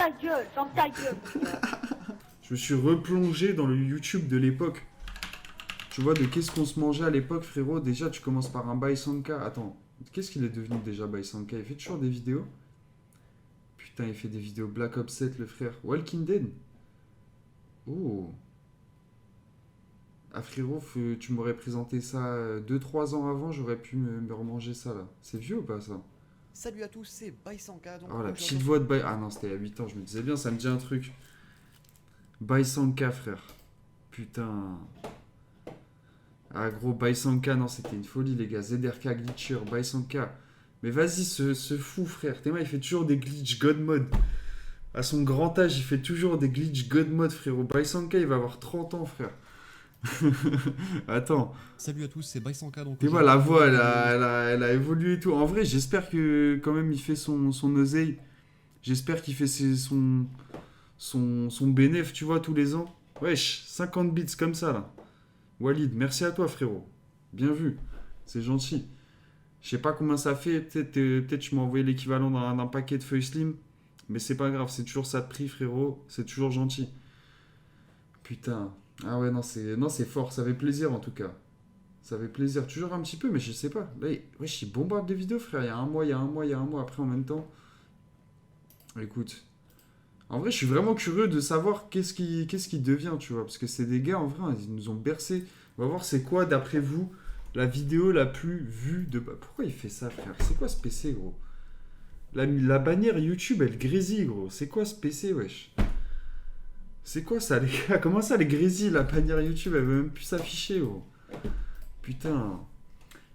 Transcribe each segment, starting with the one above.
ta gueule, ferme ta gueule. Je me suis replongé dans le YouTube de l'époque. Tu vois, de qu'est-ce qu'on se mangeait à l'époque, frérot. Déjà, tu commences par un Baisanka. Attends, qu'est-ce qu'il est devenu déjà, Baisanka? Il fait toujours des vidéos? Putain, il fait des vidéos Black Ops 7, le frère. Walking Dead? Oh. Ah, frérot, tu m'aurais présenté ça 2-3 ans avant, j'aurais pu me remanger ça, là. C'est vieux ou pas, ça? Salut à tous, c'est Baisanka. Donc Oh, la aujourd'hui, petite voix de Ah non, c'était il y a 8 ans, je me disais bien, ça me dit un truc. Baisanka, frère. Putain. Ah gros, Baisanka, non, c'était une folie, les gars. ZRK Glitcher, Baisanka. Mais vas-y, ce fou, frère. Théma, il fait toujours des glitch God Mode. À son grand âge, il fait toujours des glitch God Mode, frérot. Baisanka, il va avoir 30 ans, frère. Attends. Salut à tous, c'est Baisanka. Donc Théma, la voix, elle a évolué et tout. En vrai, j'espère que quand même, il fait son oseille. J'espère qu'il fait son bénéf, tu vois, tous les ans. Wesh, 50 bits comme ça, là. Walid, merci à toi, frérot. Bien vu. C'est gentil. Je sais pas combien ça fait. Peut-être tu m'as envoyé l'équivalent d'un paquet de feuilles slim. Mais c'est pas grave, c'est toujours ça de prix, frérot. C'est toujours gentil. Putain. Ah ouais, non, c'est fort. Ça fait plaisir, en tout cas. Ça fait plaisir. Toujours un petit peu, mais je sais pas. Là, wesh, il bombarde des vidéos, frère. Il y a un mois, il y a un mois, il y a un mois. Après, en même temps. Écoute. En vrai, je suis vraiment curieux de savoir qu'est-ce qui devient, tu vois. Parce que c'est des gars, en vrai, ils nous ont bercé. On va voir c'est quoi, d'après vous, la vidéo la plus vue de... Pourquoi il fait ça, frère? C'est quoi ce PC, gros? La bannière YouTube, elle grésille, gros. C'est quoi ce PC, wesh? C'est quoi ça, les gars? Comment ça, elle grésille, la bannière YouTube? Elle veut même plus s'afficher, gros. Putain.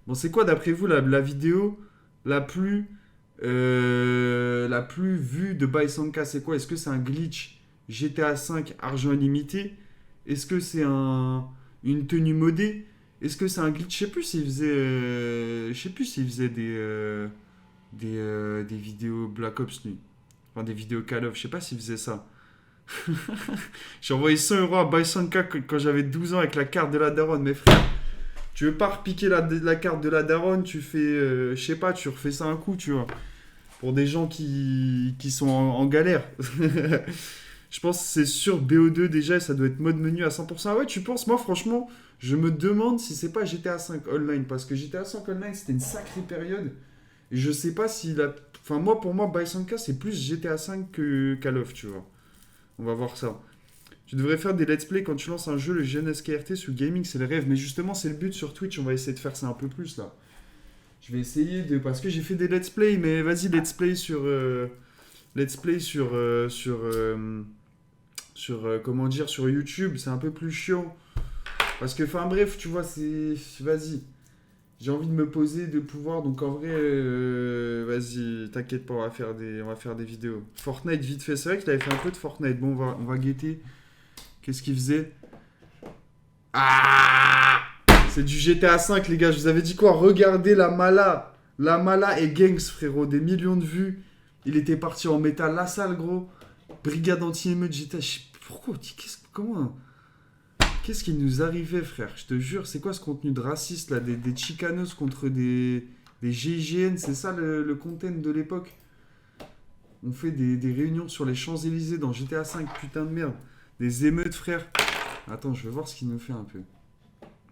Bon, c'est quoi, d'après vous, la vidéo la plus vue de Baisanka? C'est quoi? Est-ce que c'est un glitch GTA 5 argent illimité? Est-ce que c'est une tenue modée? Est-ce que c'est un glitch? Je sais plus s'il faisait des vidéos Black Ops nuit. Enfin, des vidéos Call of. Je sais pas s'il faisait ça. J'ai envoyé 100 € à Baisanka quand j'avais 12 ans avec la carte de la daronne. Mais frère, tu veux pas repiquer la carte de la daronne? Tu fais, je sais pas, tu refais ça un coup, tu vois. Pour des gens qui sont en galère. Je pense que c'est sur BO2 déjà, ça doit être mode menu à 100%. Ah ouais, tu penses? Moi, franchement, je me demande si c'est pas GTA 5 Online. Parce que GTA 5 Online, c'était une sacrée période. Et je sais pas s'il a... Enfin, moi, pour moi, Baisanka, c'est plus GTA 5 que Call of, tu vois. On va voir ça. Tu devrais faire des let's play quand tu lances un jeu, le GNSKRT sous gaming, c'est le rêve. Mais justement, c'est le but sur Twitch, on va essayer de faire ça un peu plus, là. Je vais essayer de... Parce que j'ai fait des let's play, mais vas-y, let's play sur... comment dire, sur YouTube, c'est un peu plus chiant. Parce que, enfin bref, tu vois, c'est... Vas-y. J'ai envie de me poser, de pouvoir, donc en vrai, vas-y, t'inquiète pas, on va faire des vidéos. Fortnite, vite fait, c'est vrai qu'il avait fait un peu de Fortnite. Bon, on va guetter. Qu'est-ce qu'il faisait? Ah! C'est du GTA 5, les gars, je vous avais dit quoi? Regardez la Mala. La Mala et Gangs, frérot, des millions de vues. Il était parti en métal, la salle, gros. Brigade anti-émeute, GTA. Pourquoi? Comment? Qu'est-ce qui nous arrivait, frère? Je te jure, c'est quoi ce contenu de raciste, là? Des chicanos contre des GIGN, c'est ça le content de l'époque? On fait des réunions sur les Champs-Élysées dans GTA 5, putain de merde. Des émeutes, frère. Attends, je vais voir ce qu'il nous fait un peu.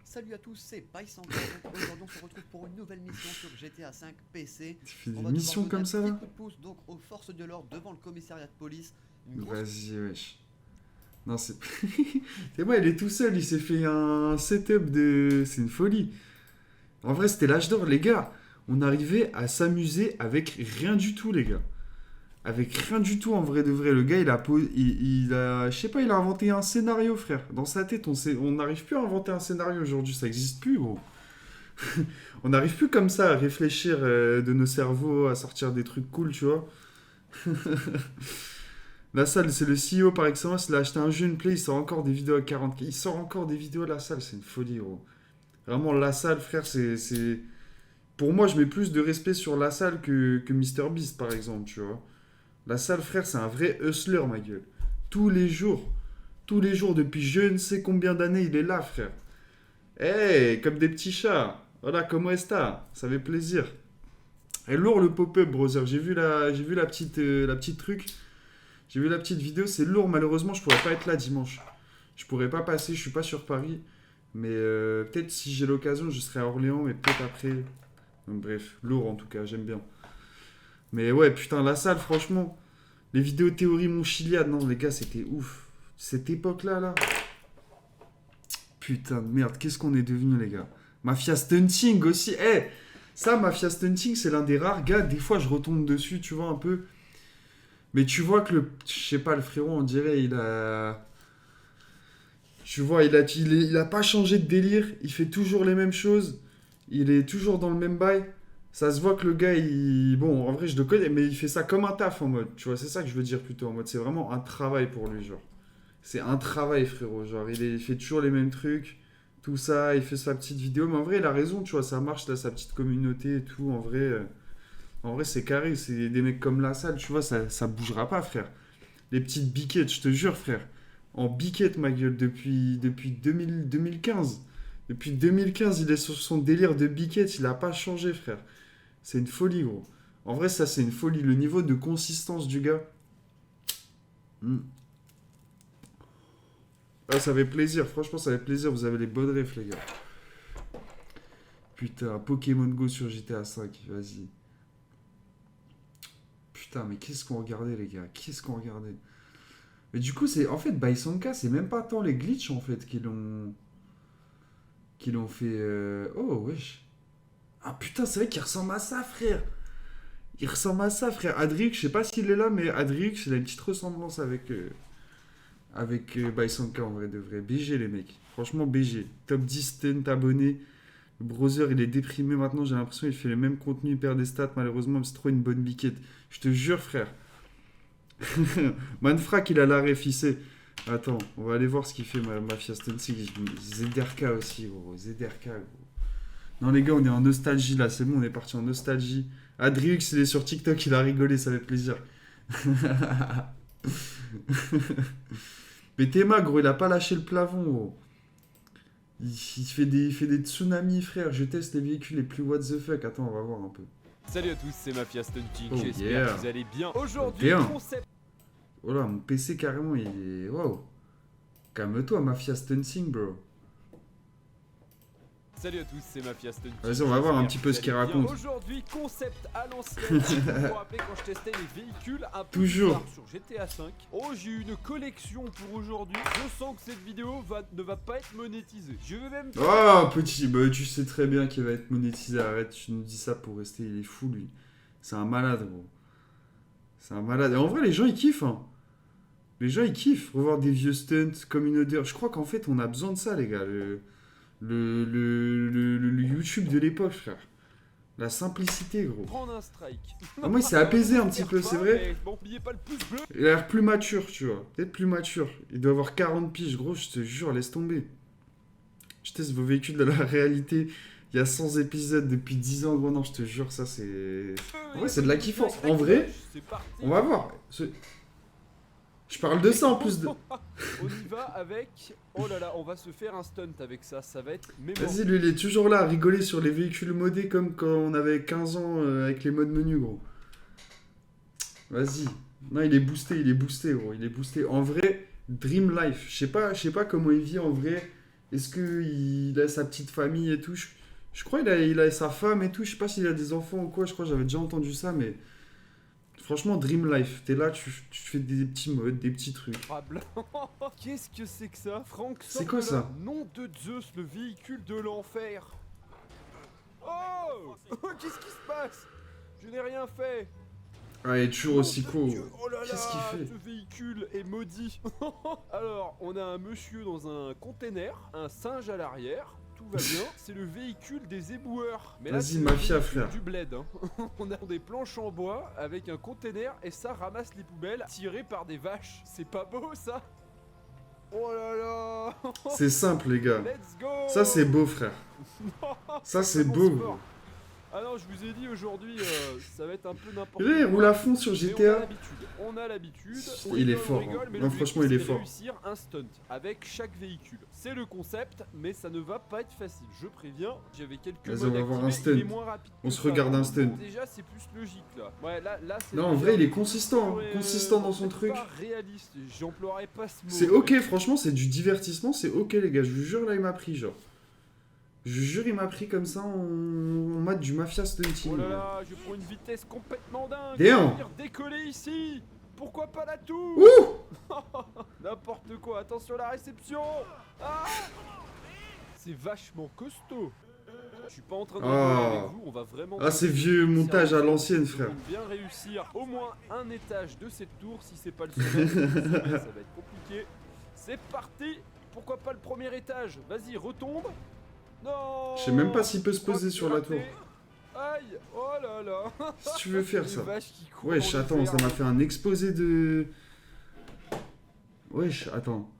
Salut à tous, c'est Baisanka. Donc aujourd'hui, on se retrouve pour une nouvelle mission sur GTA 5 PC. Tu fais On des va devoir missions donner comme un ça, petit là? coup de pouce donc aux forces de l'ordre devant le commissariat de police. Une grosse... Vas-y, wesh. Non, c'est... C'est moi, il est tout seul, il s'est fait un setup de... C'est une folie. En vrai, c'était l'âge d'or, les gars. On arrivait à s'amuser avec rien du tout, les gars. Avec rien du tout, en vrai de vrai. Le gars, je sais pas, il a inventé un scénario, frère. Dans sa tête, on n'arrive plus à inventer un scénario aujourd'hui. Ça existe plus, gros. On n'arrive plus comme ça à réfléchir de nos cerveaux, à sortir des trucs cool, tu vois. La salle, c'est le CEO par excellence. Il a acheté un jeu, une play, il sort encore des vidéos à 40. Il sort encore des vidéos à la salle, c'est une folie, gros. Vraiment, la salle, frère, c'est... Pour moi, je mets plus de respect sur la salle que MrBeast, par exemple, tu vois. La salle, frère, c'est un vrai hustler, ma gueule. Tous les jours, depuis je ne sais combien d'années, il est là, frère. Hey, comme des petits chats. Voilà, comment est-ce que ça fait plaisir. Et lourd le pop-up, brother. J'ai vu la petite truc. J'ai vu la petite vidéo, c'est lourd. Malheureusement, je pourrais pas être là dimanche. Je pourrais pas passer, je suis pas sur Paris. Mais peut-être si j'ai l'occasion, je serai à Orléans, mais peut-être après. Donc, bref, lourd en tout cas, j'aime bien. Mais ouais, putain, la salle, franchement, les vidéos théorie Montchiliad, non, les gars, c'était ouf. Cette époque-là, là. Putain de merde, qu'est-ce qu'on est devenu, les gars. Mafia Stunting aussi. Eh, ça, Mafia Stunting, c'est l'un des rares gars. Des fois, je retombe dessus, tu vois, un peu. Mais tu vois que je sais pas, le frérot, on dirait, il a. Tu vois, il a pas changé de délire. Il fait toujours les mêmes choses. Il est toujours dans le même bail. Ça se voit que le gars, il... Bon, en vrai, je le connais, mais il fait ça comme un taf en mode. Tu vois, c'est ça que je veux dire plutôt en mode. C'est vraiment un travail pour lui, genre. C'est un travail, frérot. Genre, il fait toujours les mêmes trucs. Tout ça, il fait sa petite vidéo. Mais en vrai, il a raison, tu vois, ça marche, là, sa petite communauté et tout. En vrai c'est carré. C'est des mecs comme La Salle, tu vois, ça bougera pas, frère. Les petites biquettes, je te jure, frère. En biquette, ma gueule, depuis 2015. Depuis 2015, il est sur son délire de biquette. Il a pas changé, frère. C'est une folie, gros. En vrai, ça, c'est une folie. Le niveau de consistance du gars. Ah, ça fait plaisir. Franchement, ça fait plaisir. Vous avez les bonnes refs, les gars. Putain, Pokémon Go sur GTA 5. Vas-y. Putain, mais qu'est-ce qu'on regardait, les gars? Qu'est-ce qu'on regardait? Mais du coup, c'est en fait, Baisanka, c'est même pas tant les glitches, en fait, qui l'ont fait... Oh, wesh. Ah, putain, c'est vrai qu'il ressemble à ça, frère. Il ressemble à ça, frère. Adrix, je sais pas s'il est là, mais Adrix, il a une petite ressemblance avec Baisanka, en vrai, de vrai. BG, les mecs. Franchement, BG. Top 10 stun abonnés. Le browser, il est déprimé maintenant. J'ai l'impression qu'il fait le même contenu, il perd des stats. Malheureusement, c'est trop une bonne biquette. Je te jure, frère. Manfrak, il a la ref, il sait. Attends, on va aller voir ce qu'il fait, Mafia Stunting. ZRK aussi, gros. ZRK, gros. Non, les gars, on est en nostalgie, là. C'est bon, on est parti en nostalgie. Adrix, il est sur TikTok, il a rigolé, ça fait plaisir. Mais Théma, gros, il a pas lâché le plafond, gros. Il fait des tsunamis, frère. Je teste les véhicules les plus what the fuck. Attends, on va voir un peu. Salut à tous, c'est Mafia Stunting, Oh, j'espère yeah. que vous allez bien. Aujourd'hui, Bien. concept... Oh là, mon PC, carrément, il est... Wow. Calme-toi, Mafia Stunting, bro. Salut à tous, c'est Mafia Stunting. Vas-y, on va voir un J'espère petit que peu vous ce qu'il allez bien. raconte. Aujourd'hui, concept à l'ancienne. Vous vous rappelez quand je testais les véhicules un peu Toujours. bizarres sur GTA 5. Oh, j'ai eu une collection pour aujourd'hui. Je sens que cette vidéo ne va pas être monétisée. Je vais même... Oh, petit, bah, tu sais très bien qu'il va être monétisé. Arrête, tu nous dis ça pour rester. Il est fou, lui. C'est un malade, gros. C'est un malade. Et en vrai, les gens, ils kiffent, hein. Les gens, ils kiffent. Revoir des vieux stunts comme une odeur. Je crois qu'en fait, on a besoin de ça, les gars. Le YouTube de l'époque, frère. La simplicité, gros. Prendre un strike. Ah, moi, il s'est apaisé un petit peu, c'est vrai. Mais bon, n'oubliez pas le pouce bleu. Il a l'air plus mature, tu vois. Peut-être plus mature. Il doit avoir 40 piges, gros, je te jure, laisse tomber. Je teste vos véhicules de la réalité. Il y a 100 épisodes depuis 10 ans, gros. Non, je te jure, ça, c'est... En vrai, c'est de la kiffance. En vrai, C'est parti. on va voir. Je parle de ça en plus de... On y va avec... Oh là là, on va se faire un stunt avec ça, ça va être mémorable. Vas-y, lui, il est toujours là à rigoler sur les véhicules modés comme quand on avait 15 ans avec les modes menus, gros. Vas-y. Non, il est boosté, gros. Il est boosté. En vrai, Dream Life. Je sais pas comment il vit en vrai. Est-ce qu'il a sa petite famille et tout? Je crois qu'il a sa femme et tout. Je sais pas s'il a des enfants ou quoi. Je crois que j'avais déjà entendu ça, mais... Franchement, Dream Life. T'es là, tu fais des petits modes, des petits trucs. Qu'est-ce que c'est que ça, Franck? C'est quoi ça? Nom de Zeus, le véhicule de l'enfer. Oh qu'est-ce qui se passe? Je n'ai rien fait. Ah, il est toujours aussi Nom de cool. Dieu, oh là là, Qu'est-ce qu'il fait? ce véhicule est maudit. Alors, on a un monsieur dans un container, un singe à l'arrière. Tout va bien, c'est le véhicule des éboueurs. Mais là, Vas-y, c'est le mafia, véhicule frère. du bled. Hein. On a des planches en bois avec un container et ça ramasse les poubelles tirées par des vaches. C'est pas beau ça? Oh là là. C'est simple, les gars. Let's go. Ça, c'est beau, frère. Ça, c'est beau, Sport. gros. Ah non, je vous ai dit aujourd'hui, ça va être un peu n'importe Il roule à fond sur Mais GTA. on a l'habitude. Il est fort, hein. Mais Non, franchement, il est fort. réussir un stunt avec chaque véhicule. C'est le concept, mais ça ne va pas être facile. Je préviens, j'avais quelques Vas-y, modes on va voir un activés, il est stunt. moins rapide On que se ça. regarde un stunt. Déjà, c'est plus logique là. Ouais, là c'est. Non, en déjà vrai, il est consistant. plus, Consistant dans son c'est truc. pas réaliste, j'emploierais pas ce mot. C'est ok, franchement, c'est du divertissement. C'est ok, les gars. Je vous jure, là, il m'a pris, genre. Je vous jure, il m'a pris comme ça en mode du mafia stunting. Oh là là, je prends une vitesse complètement dingue. Déant. Je vais venir décoller ici. Pourquoi pas la tour? Ouh. N'importe quoi, attention à la réception. Ah, c'est vachement costaud. Je suis pas en train de rigoler avec vous, on va vraiment... Ah, c'est vieux montage à l'ancienne, frère. On bien réussir au moins un étage de cette tour, si c'est pas le sommet, ça va être compliqué. C'est parti. Pourquoi pas le premier étage? Vas-y, retombe. Non. Je sais même pas s'il peut se poser sur la tour. Aïe, oh là là. Si tu veux faire Les ça. vaches qui courent Wesh, dans le attends, ça fer. m'a fait un exposé de... Wesh, attends.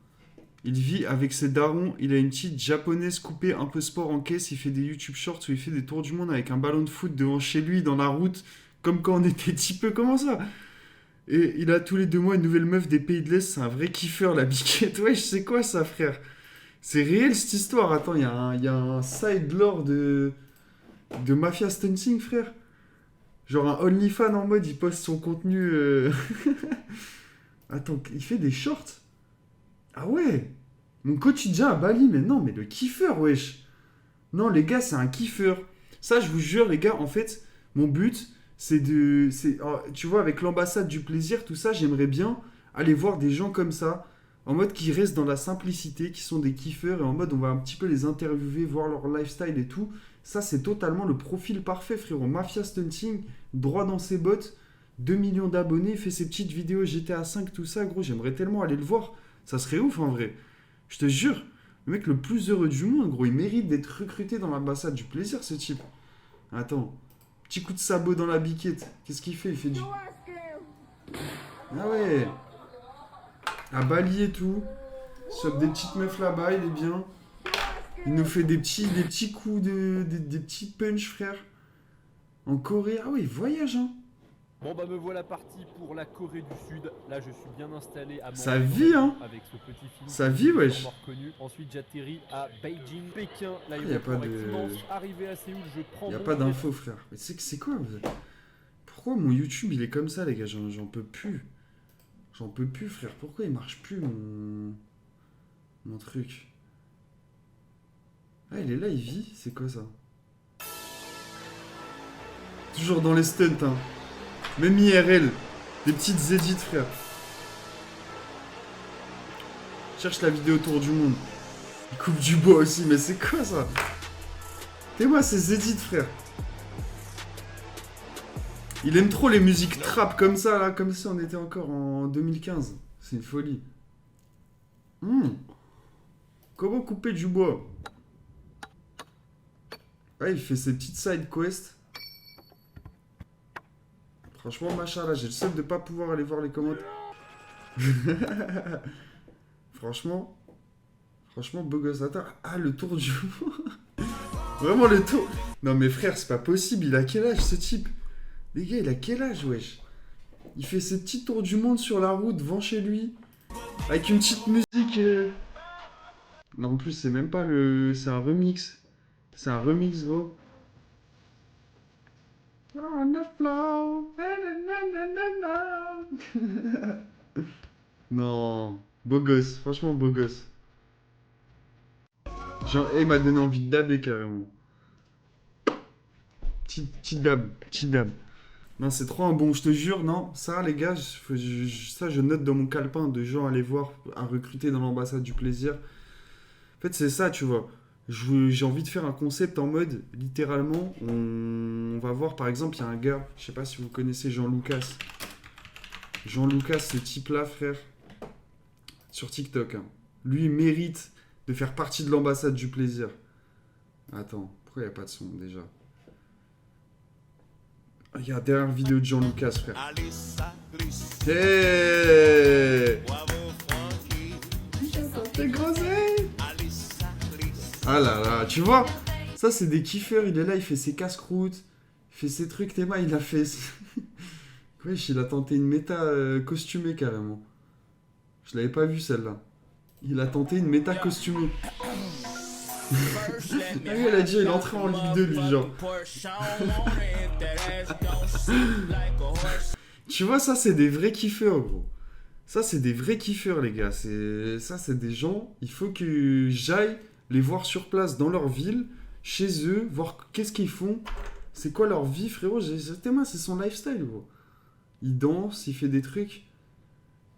Il vit avec ses darons, il a une petite japonaise coupée un peu sport en caisse, il fait des YouTube Shorts où il fait des tours du monde avec un ballon de foot devant chez lui dans la route, comme quand on était petit peu, comment ça? Et il a tous les 2 mois une nouvelle meuf des pays de l'Est, c'est un vrai kiffeur la biquette. Wesh, c'est quoi ça, frère? C'est réel cette histoire, attends, il y a un side lore de Mafia Stunting, frère. Genre un OnlyFans en mode, il poste son contenu... Attends, il fait des shorts? Ah ouais. Mon quotidien à Bali, mais non, mais le kiffeur, wesh. Non, les gars, c'est un kiffeur. Ça, je vous jure, les gars, en fait, mon but, c'est de... tu vois, avec l'ambassade du plaisir, tout ça, j'aimerais bien aller voir des gens comme ça, en mode qui restent dans la simplicité, qui sont des kiffeurs, et en mode, on va un petit peu les interviewer, voir leur lifestyle et tout. Ça, c'est totalement le profil parfait, frérot. Mafia Stunting, droit dans ses bottes, 2 millions d'abonnés, fait ses petites vidéos GTA 5, tout ça, gros, j'aimerais tellement aller le voir. Ça serait ouf en vrai. Je te jure, le mec le plus heureux du monde, gros, il mérite d'être recruté dans l'ambassade du plaisir, ce type. Attends, petit coup de sabot dans la biquette. Qu'est-ce qu'il fait? Il fait du... Ah ouais. À Bali et tout. Chope des petites meufs là-bas, il est bien. Il nous fait des petits coups des petits punch, frère. En Corée. Ah ouais, il voyage, hein. Bon bah me voilà parti pour la Corée du Sud. Là je suis bien installé à Ça vit, hein. avec ce petit film. Ça vit, wesh. Reconnu. Ensuite j'atterris à Beijing, Pékin. Là y a pas de- immense. Arrivé à Séoul, je prends Y a mon pas billet. d'infos, frère. Mais c'est quoi vous... Pourquoi mon YouTube il est comme ça, les gars? J'en peux plus. J'en peux plus, frère. Pourquoi il marche plus mon truc? Ah, il est là, il vit. C'est quoi ça? Toujours dans les stunts, hein. Même IRL. Des petites édits, frère. Cherche la vidéo tour du monde. Il coupe du bois aussi, mais c'est quoi ça? Fais-moi ces édits, frère. Il aime trop les musiques trap comme ça, là, comme si on était encore en 2015. C'est une folie. Comment couper du bois? Ah, il fait ses petites side quests. Franchement, machin, là, j'ai le seul de pas pouvoir aller voir les commentaires. Franchement, beau gosse. Attends, ah, le tour du bois. Vraiment, le tour. Non, mais frère, c'est pas possible. Il a quel âge, ce type? Les gars, il a quel âge, wesh? Il fait ses petits tours du monde sur la route, devant chez lui, avec une petite musique. Non, en plus, c'est même pas le... C'est un remix. C'est un remix, gros. On the floor. Non, beau gosse, franchement beau gosse. Genre, il m'a donné envie de daber carrément. Petite dab. Non, c'est trop un bon, je te jure, non. Ça, les gars, ça, je note dans mon calepin de gens à aller voir, à recruter dans l'ambassade du plaisir. En fait, c'est ça, tu vois. J'ai envie de faire un concept en mode, littéralement, on va voir, par exemple, il y a un gars, je sais pas si vous connaissez Jean-Lucas. Jean-Lucas, ce type-là, frère, sur TikTok, hein. Lui, il mérite de faire partie de l'ambassade du plaisir. Attends, pourquoi il n'y a pas de son, déjà? Il y a la dernière vidéo de Jean-Lucas, frère. Hey! T'es groseille! Ah là là, tu vois? Ça, c'est des kiffeurs. Il est là, il fait ses casse-croûtes. Il fait ses trucs, Théma, il a fait... Wesh, il a tenté une méta costumée, carrément. Je l'avais pas vu, celle-là. Il a tenté une méta costumée. Ah oui, elle a dit, il est entré en Ligue 2, lui, genre. Tu vois, ça, c'est des vrais kiffeurs, gros. Ça, c'est des vrais kiffeurs, les gars. Ça, c'est des gens, il faut que j'aille les voir sur place, dans leur ville, chez eux, voir qu'est-ce qu'ils font. C'est quoi leur vie, frérot? C'est son lifestyle, gros. Il danse, il fait des trucs.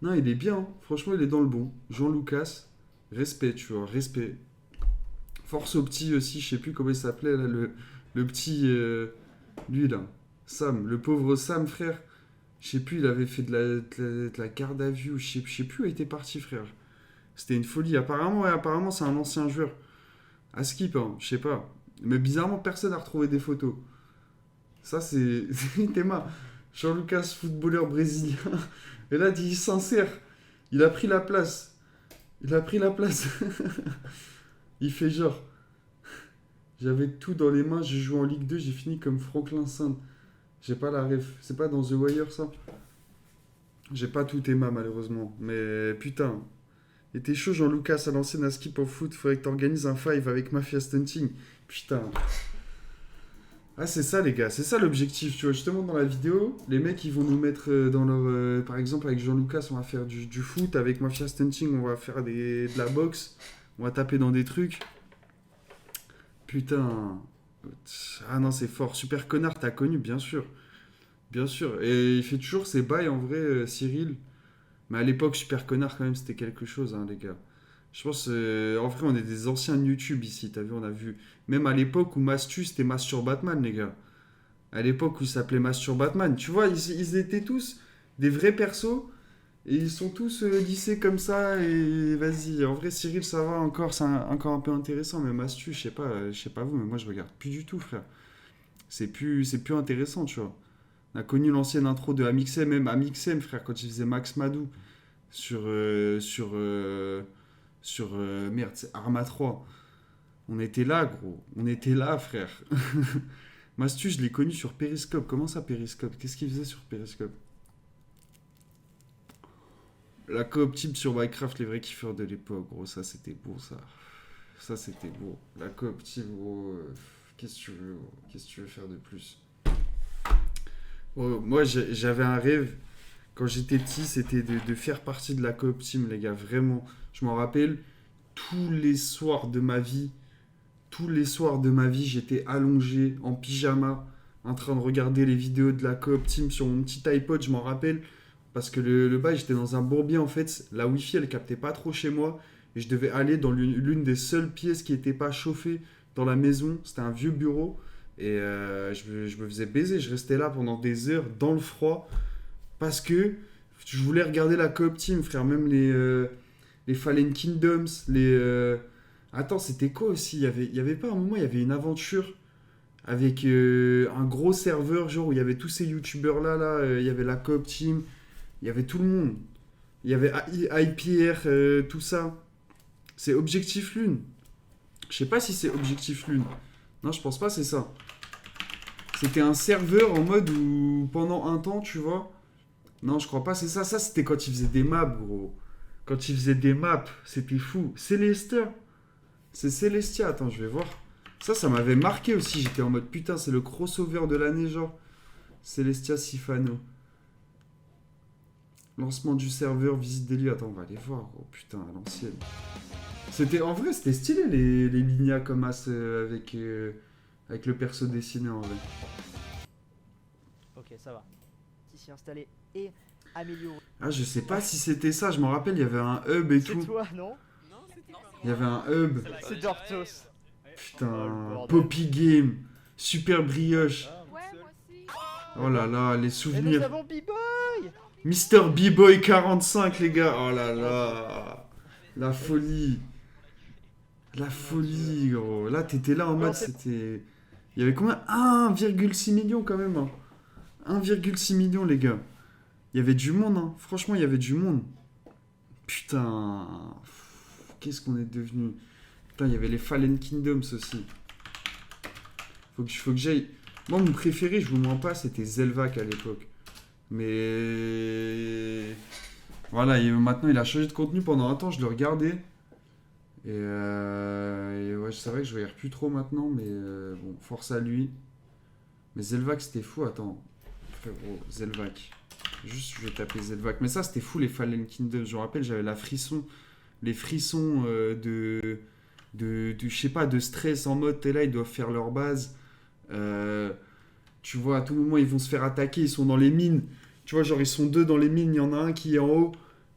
Non, il est bien, hein. Franchement, il est dans le bon. Jean-Lucas, respect, tu vois, respect. Force au petit aussi, je sais plus comment il s'appelait, là, le petit... lui, là. Sam, le pauvre Sam, frère. Je sais plus, il avait fait de la garde à vue, je sais plus où il était parti, frère. C'était une folie. Apparemment, ouais, apparemment, c'est un ancien joueur. À skip, hein, je sais pas. Mais bizarrement, personne n'a retrouvé des photos. Ça, c'est Théma. Jean-Lucas, footballeur brésilien. Et là, il s'insère. Il a pris la place. Il a pris la place. Il fait genre. J'avais tout dans les mains, j'ai joué en Ligue 2, j'ai fini comme Franklin Saint. J'ai pas la ref. C'est pas dans The Wire, ça? J'ai pas tout Théma, malheureusement. Mais putain. Il était chaud, Jean-Lucas, à l'ancienne à skip au foot. Faudrait que t'organises un 5 avec Mafia Stunting. Putain. Ah, c'est ça, les gars. C'est ça l'objectif. Tu vois, justement, dans la vidéo, les mecs, ils vont nous mettre dans leur... par exemple, avec Jean-Lucas, on va faire du foot. Avec Mafia Stunting, on va faire de la boxe. On va taper dans des trucs. Putain. Ah non, c'est fort. Super Connard, t'as connu, bien sûr. Bien sûr. Et il fait toujours ses bails, en vrai, Cyril. Mais à l'époque, Super Connard, quand même, c'était quelque chose, hein, les gars. Je pense, en vrai, on est des anciens de YouTube ici, t'as vu, on a vu. Même à l'époque où Mastu, c'était Mastur Batman, les gars. À l'époque où il s'appelait Mastur Batman. Tu vois, ils étaient tous des vrais persos. Et ils sont tous lissés comme ça. Et vas-y, en vrai, Cyril, ça va encore, c'est encore un peu intéressant. Mais Mastu, je sais pas vous, mais moi, je regarde plus du tout, frère. C'est plus intéressant, tu vois. On a connu l'ancienne intro de Amixem, même Amixem, frère, quand il faisait Max Madou sur merde, c'est Arma 3. On était là, gros. On était là, frère. Mastu, je l'ai connu sur Periscope. Comment ça, Periscope? Qu'est-ce qu'il faisait sur Periscope? La coop team sur Minecraft, les vrais kiffeurs de l'époque, gros. Ça, c'était beau, ça. Ça, c'était beau. La coop team, gros. Qu'est-ce que tu veux, gros? Qu'est-ce que tu veux faire de plus? Oh, moi, j'avais un rêve. Quand j'étais petit, c'était de faire partie de la coop team, les gars. Vraiment. Je m'en rappelle, tous les soirs de ma vie, j'étais allongé en pyjama, en train de regarder les vidéos de la coop team sur mon petit iPod, je m'en rappelle, parce que le bail, j'étais dans un bourbier, en fait, la Wi-Fi, elle captait pas trop chez moi, et je devais aller dans l'une des seules pièces qui n'était pas chauffée dans la maison, c'était un vieux bureau, et je me faisais baiser, je restais là pendant des heures, dans le froid, parce que je voulais regarder la coop team, frère, même les Fallen Kingdoms, Attends, c'était quoi aussi? Il y avait pas un moment, il y avait une aventure avec un gros serveur, genre où il y avait tous ces youtubeurs là, il y avait la coop team, il y avait tout le monde. Il y avait IPR, tout ça. C'est Objectif Lune. Je sais pas si c'est Objectif Lune. Non, je pense pas, c'est ça. C'était un serveur en mode où pendant un temps, tu vois. Non, je crois pas, c'est ça. Ça, c'était quand il faisait des maps, gros. Quand il faisait des maps, c'était fou. Célestia. C'est Celestia, attends, je vais voir. Ça m'avait marqué aussi. J'étais en mode putain, c'est le crossover de l'année, genre. Celestia Sifano. Lancement du serveur, visite des lieux. Attends, on va aller voir, gros. Putain, à l'ancienne. En vrai, c'était stylé les lignas comme as avec le perso dessiné en vrai. Ok, ça va. Ici installé et amélioré. Ah, je sais pas si c'était ça. Je m'en rappelle, il y avait un hub et tout. C'est toi, non? Il y avait un hub. C'est Dortos. Putain, Poppy Game, Super Brioche. Ouais, moi aussi. Oh là là, les Et nous souvenirs. avons B-Boy. Mister B-Boy 45, les gars. Oh là là. La folie. La folie, gros. Là, t'étais là en mode, c'était... Il y avait combien? 1,6 million quand même. Hein. 1,6 million, les gars. Il y avait du monde, hein. Franchement, il y avait du monde. Putain. Qu'est-ce qu'on est devenu? Putain, il y avait les Fallen Kingdoms aussi. Faut que j'aille... Moi, mon préféré, je vous mens pas, c'était Zelvac à l'époque. Mais voilà, maintenant il a changé de contenu pendant un temps, je le regardais. Et ouais, c'est vrai que je regarde plus trop maintenant, mais bon, force à lui. Mais Zelvac, c'était fou, attends. Frérot, Zelvac. Juste, je vais taper Zelvac. Mais ça, c'était fou, les Fallen Kingdom. Je me rappelle, j'avais les frissons je sais pas, de stress en mode, t'es là, ils doivent faire leur base. Tu vois, à tout moment, ils vont se faire attaquer, ils sont dans les mines. Tu vois, genre, ils sont deux dans les mines, il y en a un qui est en haut.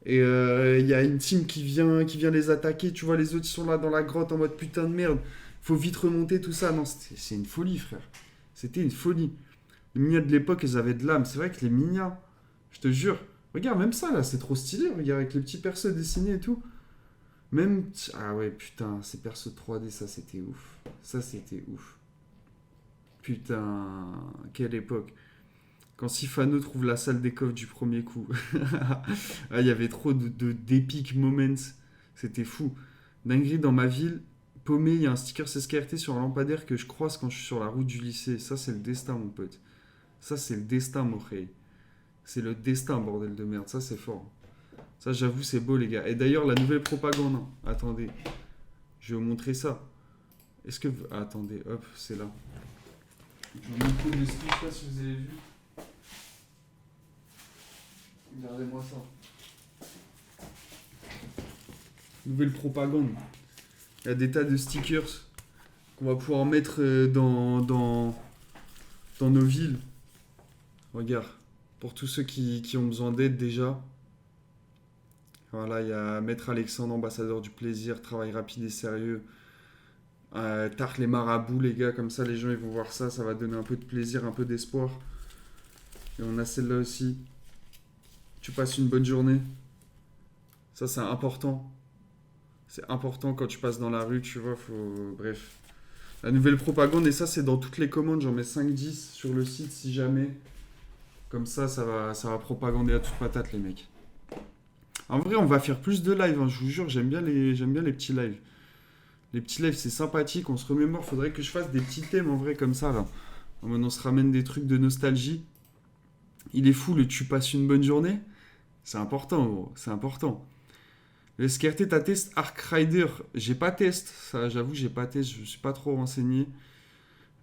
Et il y a une team qui vient les attaquer. Tu vois, les autres, ils sont là dans la grotte en mode putain de merde. Faut vite remonter, tout ça. Non, c'est une folie, frère. C'était une folie. Les Mignats de l'époque, ils avaient de l'âme. C'est vrai que les Mignats, je te jure. Regarde, même ça, là, c'est trop stylé. Regarde, avec les petits persos dessinés et tout. Même... Ah ouais, putain, ces persos 3D, ça, c'était ouf. Ça, c'était ouf. Putain, quelle époque. Quand Sifano trouve la salle des coffres du premier coup. Ah, il y avait trop d'épic moments. C'était fou. Dinguerie dans ma ville. Paumé, il y a un sticker SKRT sur un lampadaire que je croise quand je suis sur la route du lycée. Ça, c'est le destin, mon pote. Ça, c'est le destin, mon frère. C'est le destin, bordel de merde. Ça, c'est fort. Ça, j'avoue, c'est beau, les gars. Et d'ailleurs, la nouvelle propagande. Hein. Attendez. Je vais vous montrer ça. Est-ce que... Ah, attendez, hop, c'est là. Je vais vous montrer le speech, je sais pas si vous avez vu. Regardez-moi ça. Nouvelle propagande. Il y a des tas de stickers qu'on va pouvoir mettre dans nos villes. Regarde. Pour tous ceux qui ont besoin d'aide déjà. Voilà, il y a Maître Alexandre, ambassadeur du plaisir, travail rapide et sérieux. Tarte les marabouts, les gars, comme ça les gens ils vont voir ça, ça va donner un peu de plaisir, un peu d'espoir. Et on a celle-là aussi. Tu passes une bonne journée. Ça, c'est important. C'est important quand tu passes dans la rue, tu vois, faut... Bref. La nouvelle propagande, et ça, c'est dans toutes les commandes. J'en mets 5-10 sur le site, si jamais. Comme ça va propagander à toute patate, les mecs. En vrai, on va faire plus de live, hein, je vous jure, j'aime bien les petits lives. Les petits lives, c'est sympathique, on se remémore. Faudrait que je fasse des petits thèmes, en vrai, comme ça, là. On se ramène des trucs de nostalgie. Il est fou, le tu passes une bonne journée. C'est important, gros, c'est important. Le SKRT, t'as test Ark Rider. J'ai pas test, ça, j'avoue, j'ai pas test, je suis pas trop renseigné.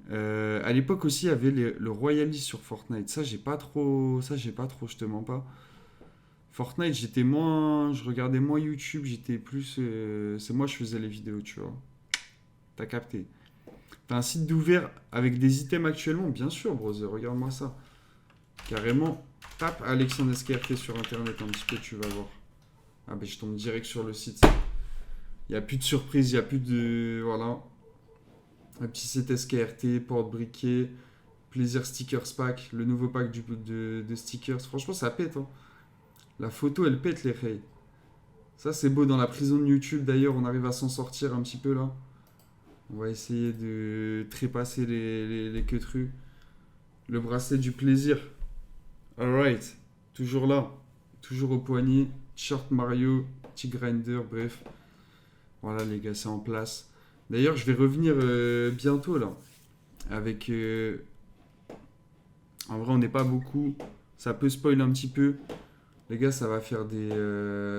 À l'époque aussi, il y avait le Royalist sur Fortnite. Ça, j'ai pas trop, je te mens pas. Fortnite, je regardais moins YouTube, j'étais plus... c'est moi, je faisais les vidéos, tu vois. T'as capté. T'as un site d'ouvert avec des items actuellement? Bien sûr, brother, regarde-moi ça. Carrément, tape Alexandre SKRT sur internet un petit peu, tu vas voir. Ah ben je tombe direct sur le site. Il n'y a plus de surprise, il n'y a plus de... Voilà. Un petit site SKRT, porte-briquet, plaisir stickers pack, le nouveau pack de stickers. Franchement, ça pète, hein. La photo, elle pète les rails. Ça, c'est beau dans la prison de YouTube. D'ailleurs, on arrive à s'en sortir un petit peu, là. On va essayer de trépasser les queutrus. Le bracelet du plaisir. Alright. Toujours là. Toujours au poignet. T-shirt Mario. Petit grinder, bref. Voilà, les gars, c'est en place. D'ailleurs, je vais revenir bientôt, là. Avec... En vrai, on n'est pas beaucoup. Ça peut spoil un petit peu. Les gars, ça va faire des...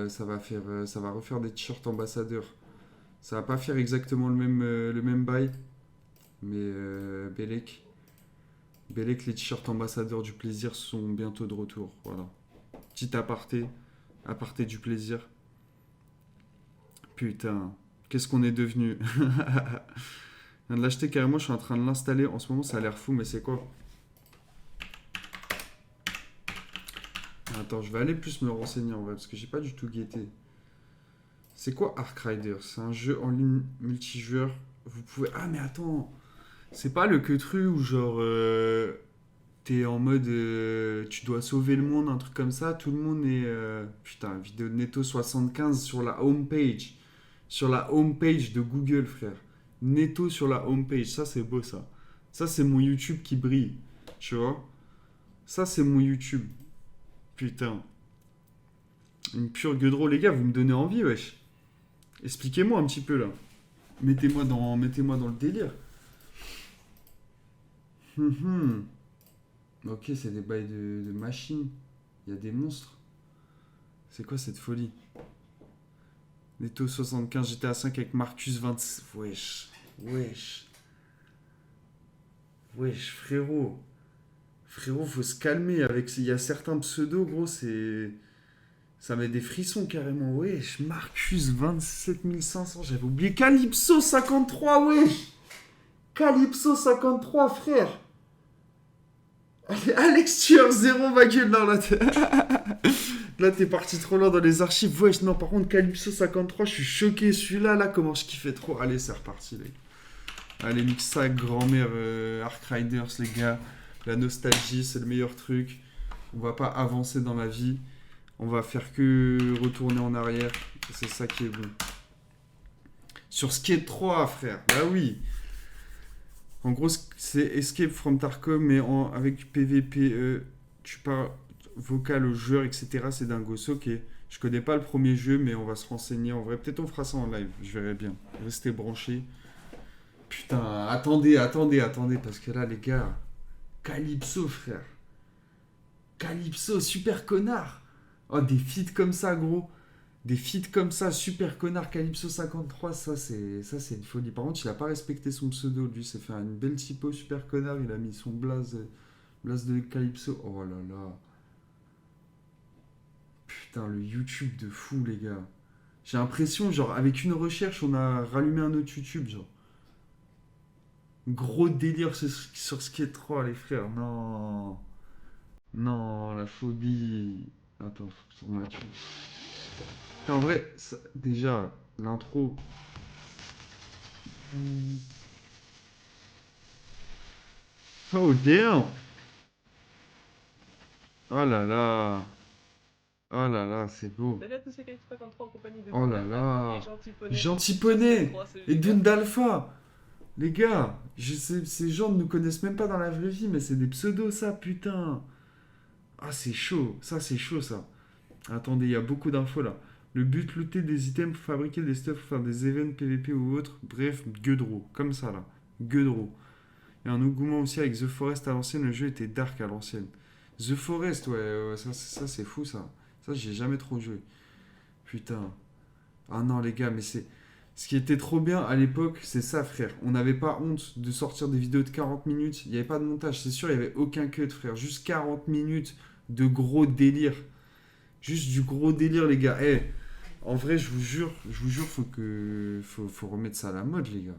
ça va refaire des t-shirts ambassadeurs. Ça va pas faire exactement le même bail. Mais Bellec, les t-shirts ambassadeurs du plaisir sont bientôt de retour. Voilà. Petit aparté du plaisir. Putain, qu'est-ce qu'on est devenu? Je viens de l'acheter carrément, je suis en train de l'installer. En ce moment, ça a l'air fou, mais c'est quoi? Attends, je vais aller plus me renseigner en vrai, parce que j'ai pas du tout guetté. C'est quoi Ark Rider? C'est un jeu en ligne multijoueur. Vous pouvez... Ah, mais attends! C'est pas le queutru où genre... t'es en mode... tu dois sauver le monde, un truc comme ça. Tout le monde est... Putain, vidéo de Netto75 sur la homepage. Sur la homepage de Google, frère. Netto sur la homepage. Ça, c'est beau, ça. Ça, c'est mon YouTube qui brille. Tu vois? Ça, c'est mon YouTube. Putain. Une pure gueudreau, les gars, vous me donnez envie, wesh. Expliquez-moi un petit peu, là. Mettez-moi dans le délire. Ok, c'est des bails de machines. Il y a des monstres. C'est quoi cette folie? Netto 75, GTA 5 avec Marcus 26. Wesh. Wesh. Wesh, frérot. Frérot, faut se calmer. Il y a certains pseudos, gros, c'est. Ça met des frissons carrément. Wesh, Marcus 27500. J'avais oublié Calypso 53, wesh. Calypso 53, frère. Alex Tueur 0, ma gueule. Non, là, t'es parti trop loin dans les archives. Wesh, non, par contre, Calypso 53, je suis choqué. Celui-là, là, comment je kiffais trop. Allez, c'est reparti, les gars. Allez, nique ça, grand-mère Ark Riders, les gars. La nostalgie, c'est le meilleur truc. On va pas avancer dans la vie. On va faire que retourner en arrière. C'est ça qui est bon. Sur Skate 3, frère. Bah oui. En gros, c'est Escape from Tarkov, mais avec PVP. Tu parles vocal aux joueurs, etc. C'est dingos. Ok. Je connais pas le premier jeu, mais on va se renseigner. En vrai, peut-être on fera ça en live. Je verrai bien. Restez branchés. Putain, attendez, parce que là, les gars, Calypso, frère. Calypso, super connard. Oh, des feats comme ça, gros. Des feats comme ça, super connard, Calypso 53, ça c'est une folie. Par contre, il a pas respecté son pseudo, lui, s'est fait une belle typo, super connard, il a mis son blaze de Calypso. Oh là là. Putain, le YouTube de fou, les gars. J'ai l'impression, genre, avec une recherche, on a rallumé un autre YouTube, genre. Gros délire sur Skate 3, les frères. Non. Non, la phobie. Attends, faut que je tourne là-dessus. En vrai, déjà, l'intro. Oh damn! Oh là là! Oh là là, c'est beau! Salut à tous, c'est Calypso 53 en compagnie de Oh là là! et Gentil Poney. Gentil Poney! Sur C3, Et les gars. Dundalpha! Les gars, ces gens ne nous connaissent même pas dans la vraie vie, mais c'est des pseudos, ça, putain! Ah, c'est chaud, ça. Attendez, il y a beaucoup d'infos là. Le but, looter des items pour fabriquer des stuff, pour faire des events PVP ou autres. Bref, Gueudreau, comme ça là. Gueudreau. Il y a un engouement aussi avec The Forest à l'ancienne, le jeu était dark à l'ancienne. The Forest, ouais, ça c'est fou ça. Ça, j'ai jamais trop joué. Putain. Ah non, les gars, mais c'est. Ce qui était trop bien à l'époque, c'est ça, frère. On n'avait pas honte de sortir des vidéos de 40 minutes. Il n'y avait pas de montage, c'est sûr, il n'y avait aucun cut, frère. Juste 40 minutes de gros délire. Juste du gros délire, les gars. Eh, en vrai, je vous jure, faut remettre ça à la mode, les gars.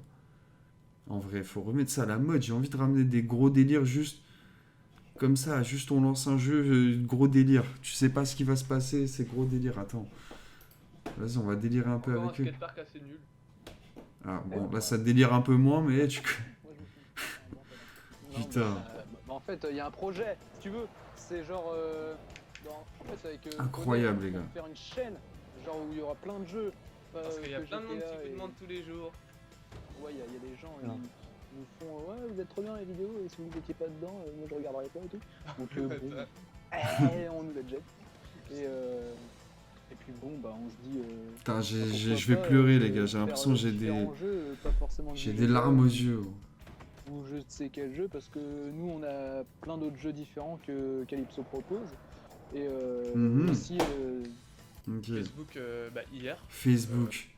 En vrai, faut remettre ça à la mode. J'ai envie de ramener des gros délires juste comme ça. Juste on lance un jeu, gros délire. Tu sais pas ce qui va se passer, c'est gros délire. Attends. Vas-y, on va délirer un peu Encore avec un eux. skatepark assez nul. Ah bon, là ça délire un peu moins, mais tu... Non, Putain. en fait, il y a un projet, si tu veux. C'est genre. En fait, avec. Incroyable, Poney, les gars. on va faire une chaîne, genre où il y aura plein de jeux. Parce qu'il y a que plein de monde GTA qui vous et- demande tous les jours. Ouais, il y a des gens, Non. ils nous font. Ouais, vous êtes trop bien les vidéos, et si vous n'étiez pas dedans, moi je regarderais pas et tout. Donc, bon, on nous la jette. Et puis bon, bah on se dit. Putain, pourquoi je vais pas, pleurer, les gars. J'ai faire l'impression que j'ai différents jeux, pas forcément j'ai du des GTA, larmes aux yeux. ou je ne sais quel jeu, parce que nous on a plein d'autres jeux différents que Calypso propose. Et Mhm. aussi, Ok. Facebook hier. Facebook.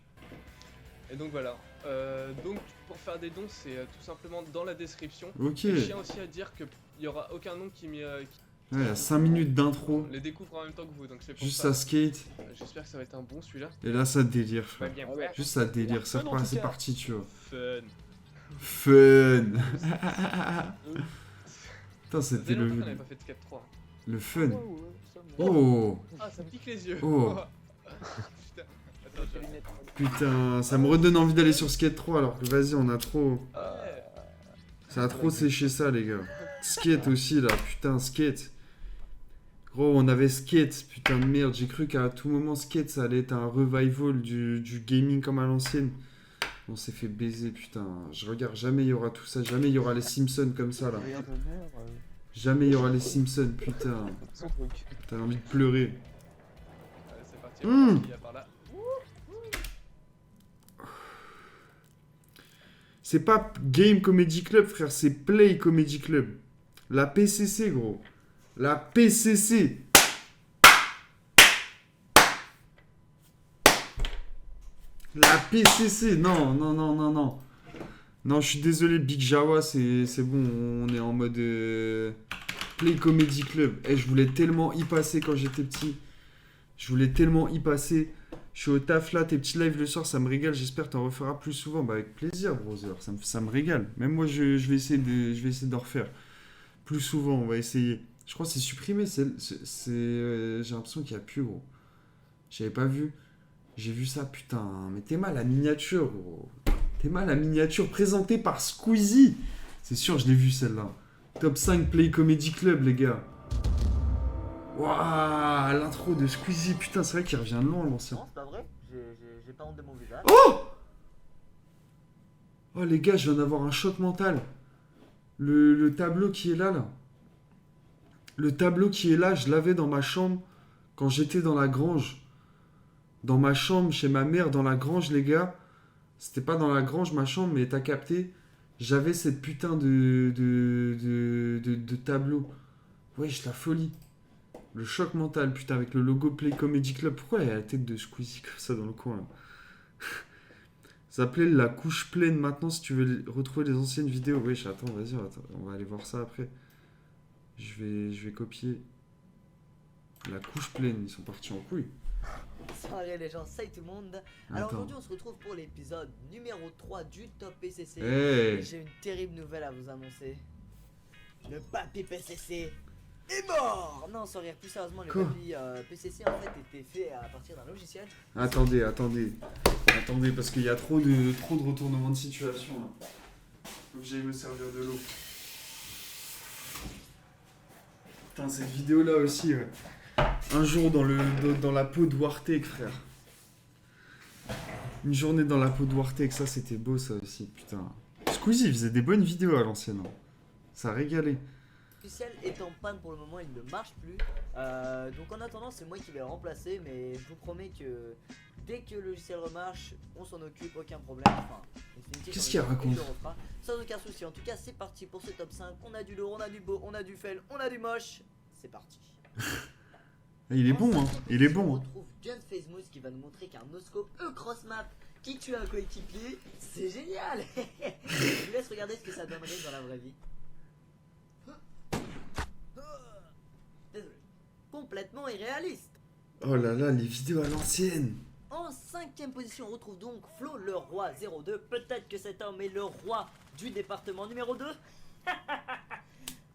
Et donc voilà. Donc pour faire des dons, c'est tout simplement dans la description. Ok. Et je tiens aussi à dire qu'il n'y aura aucun nom qui Ouais, il y a 5 minutes d'intro. les découvre en même temps que vous. Donc c'est pour Juste ça. ça skate. J'espère que ça va être un bon celui-là. Et là, ça délire, Pas frère. bien Ah ouais. faire. Juste ça délire. Fun, en tout C'est cas. parti, tu vois. Fun. Fun. Putain, Ça c'était faisait longtemps qu'on le n'avait pas fait de skate 3. fun. ouais, ça, mais- Oh. Ah, ça me pique les yeux. Oh. Putain. Attends, Tes lunettes. Putain, ça me redonne envie d'aller sur Skate 3 alors que vas-y, on a trop. Ouais. Ça a trop séché ça, les gars. Skate aussi, là. Putain, Skate. Gros, on avait Skate. Putain de merde. J'ai cru qu'à tout moment, Skate, ça allait être un revival du gaming comme à l'ancienne. On s'est fait baiser, putain. Je regarde, jamais il y aura tout ça. Jamais il y aura les Simpsons comme ça, là. Jamais il y aura les Simpsons, putain. Son truc. T'as envie de pleurer. Allez, c'est parti. Mmh. On va voir ce qu'il y a par là. C'est pas Game Comedy Club, frère, c'est Play Comedy Club. La PCC, gros. La PCC. La PCC. Non, non, non, non, non. Non, je suis désolé, Big Jawa, c'est bon, on est en mode Play Comedy Club. Et je voulais tellement y passer quand j'étais petit. Je voulais tellement y passer. Je suis au taf là, tes petits lives le soir, ça me régale. J'espère que t'en referas plus souvent. Bah, avec plaisir, brother. Ça me régale. Même moi, je vais essayer d'en refaire. Plus souvent, on va essayer. Je crois que c'est supprimé. J'ai l'impression qu'il n'y a plus, gros. J'avais pas vu. J'ai vu ça, putain. Mais t'es mal la miniature, gros. T'es mal la miniature présentée par Squeezie. C'est sûr, je l'ai vu celle-là. Top 5 Play Comedy Club, les gars. Waouh, l'intro de Squeezie. Putain, c'est vrai qu'il revient de loin, l'ancien. Non, c'est pas vrai. J'ai pas honte de mon visage. Oh, les gars, je viens d'avoir un choc mental. Le tableau qui est là, là. Le tableau qui est là, je l'avais dans ma chambre quand j'étais dans la grange. Dans ma chambre, chez ma mère, dans la grange, les gars. C'était pas dans la grange, ma chambre, mais t'as capté. J'avais cette putain de tableau. Wesh, la folie. Le choc mental, putain, avec le logo Play Comedy Club. Pourquoi il y a la tête de Squeezie comme ça dans le coin, là? Ça s'appelait la couche pleine. Maintenant, si tu veux retrouver les anciennes vidéos. Wesh, attends, vas-y, on va aller voir ça après. Je vais copier. La couche pleine, ils sont partis en couille. Salut les gens, salut tout le monde. Alors Attends. aujourd'hui on se retrouve pour l'épisode numéro 3 du Top PCC. Hey. Et j'ai une terrible nouvelle à vous annoncer. Le papy PCC est mort. Non, sans rire, plus sérieusement, le Quoi papy PCC en fait était fait à partir d'un logiciel. Attendez, parce qu'il y a trop de retournements de situation là. Faut que j'aille me servir de l'eau. Putain, cette vidéo là aussi, ouais. Un jour dans la peau de Wartek, frère. Une journée dans la peau de Wartek, ça c'était beau ça aussi, putain. Squeezie faisait des bonnes vidéos à l'ancienne. Hein. Ça régalait. Le logiciel est en panne pour le moment, il ne marche plus. Donc en attendant, c'est moi qui vais le remplacer, mais je vous promets que dès que le logiciel remarche, on s'en occupe, aucun problème. Enfin, qu'est-ce qu'il raconte? Sans aucun souci. En tout cas, c'est parti pour ce top 5. On a du lourd, on a du beau, on a du fail, on a du moche. C'est parti. Il est bon, hein. Il est bon. On Hein. retrouve John Facemouth qui va nous montrer qu'un no-scope cross-map qui tue un coéquipier, c'est génial. Je vous laisse regarder ce que ça donnerait dans la vraie vie. Désolé. Complètement irréaliste. Oh là là, les vidéos à l'ancienne. En 5ème position, on retrouve donc Flo le roi 02. Peut-être que cet homme est le roi du département numéro 2.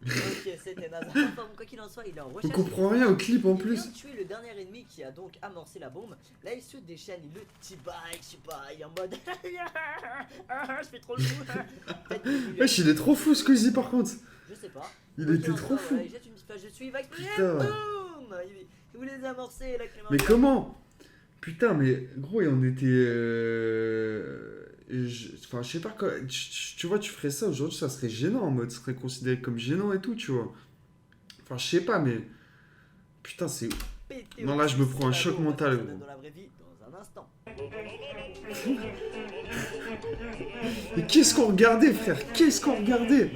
Ok, c'était naze. Enfin, quoi qu'il en soit, il est en On recherche. comprend rien au clip en Il plus. vient de tuer le dernier ennemi qui a donc amorcé la bombe. Là, il se déchaîne, il le t-bike, je sais pas, il est en mode. Je fais trop le fou. Wesh, il est trop fou, Squeezie, par contre. Je sais pas. Il Ok, était en trop soi, fou. voilà, il jette une petite page de suivre, va exploser. Putain. Boum. Il voulait les amorcer, la clé. Mais comment? Putain, mais gros, et on était. Enfin, je sais pas, tu vois, tu ferais ça aujourd'hui, ça serait gênant en mode, ça serait considéré comme gênant et tout, tu vois. Enfin, je sais pas, mais. Putain, c'est. Pété Non, au là, je me cul, prends un c'est choc pas beau, mental, ça donne gros. dans la vraie vie dans un instant. Mais qu'est-ce qu'on regardait, frère? Qu'est-ce qu'on regardait?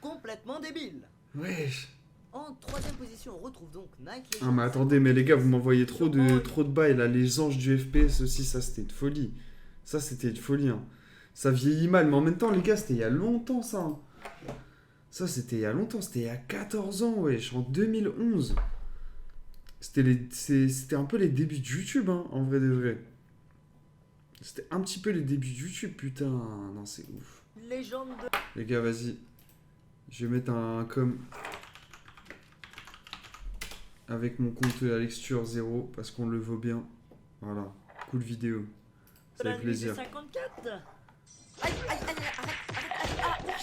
Complètement débile. Wesh. En 3ème position, on retrouve donc Night Ah, Legends. mais attendez, mais les gars, vous m'envoyez trop de bails là. Les anges du FPS aussi, ça c'était de folie. Ça c'était de folie. Hein. Ça vieillit mal, mais en même temps, les gars, c'était il y a longtemps ça. Hein. Ça c'était il y a longtemps, c'était il y a 14 ans, wesh, en 2011. C'était un peu les débuts de YouTube, hein, en vrai de vrai. C'était un petit peu les débuts de YouTube, putain. Non, c'est ouf. Légende de... Les gars, vas-y. Je vais mettre un com. Avec mon compte Alexture 0 parce qu'on le vaut bien. Voilà, cool vidéo. Ça la fait nuit plaisir. des 54. Aïe, aïe,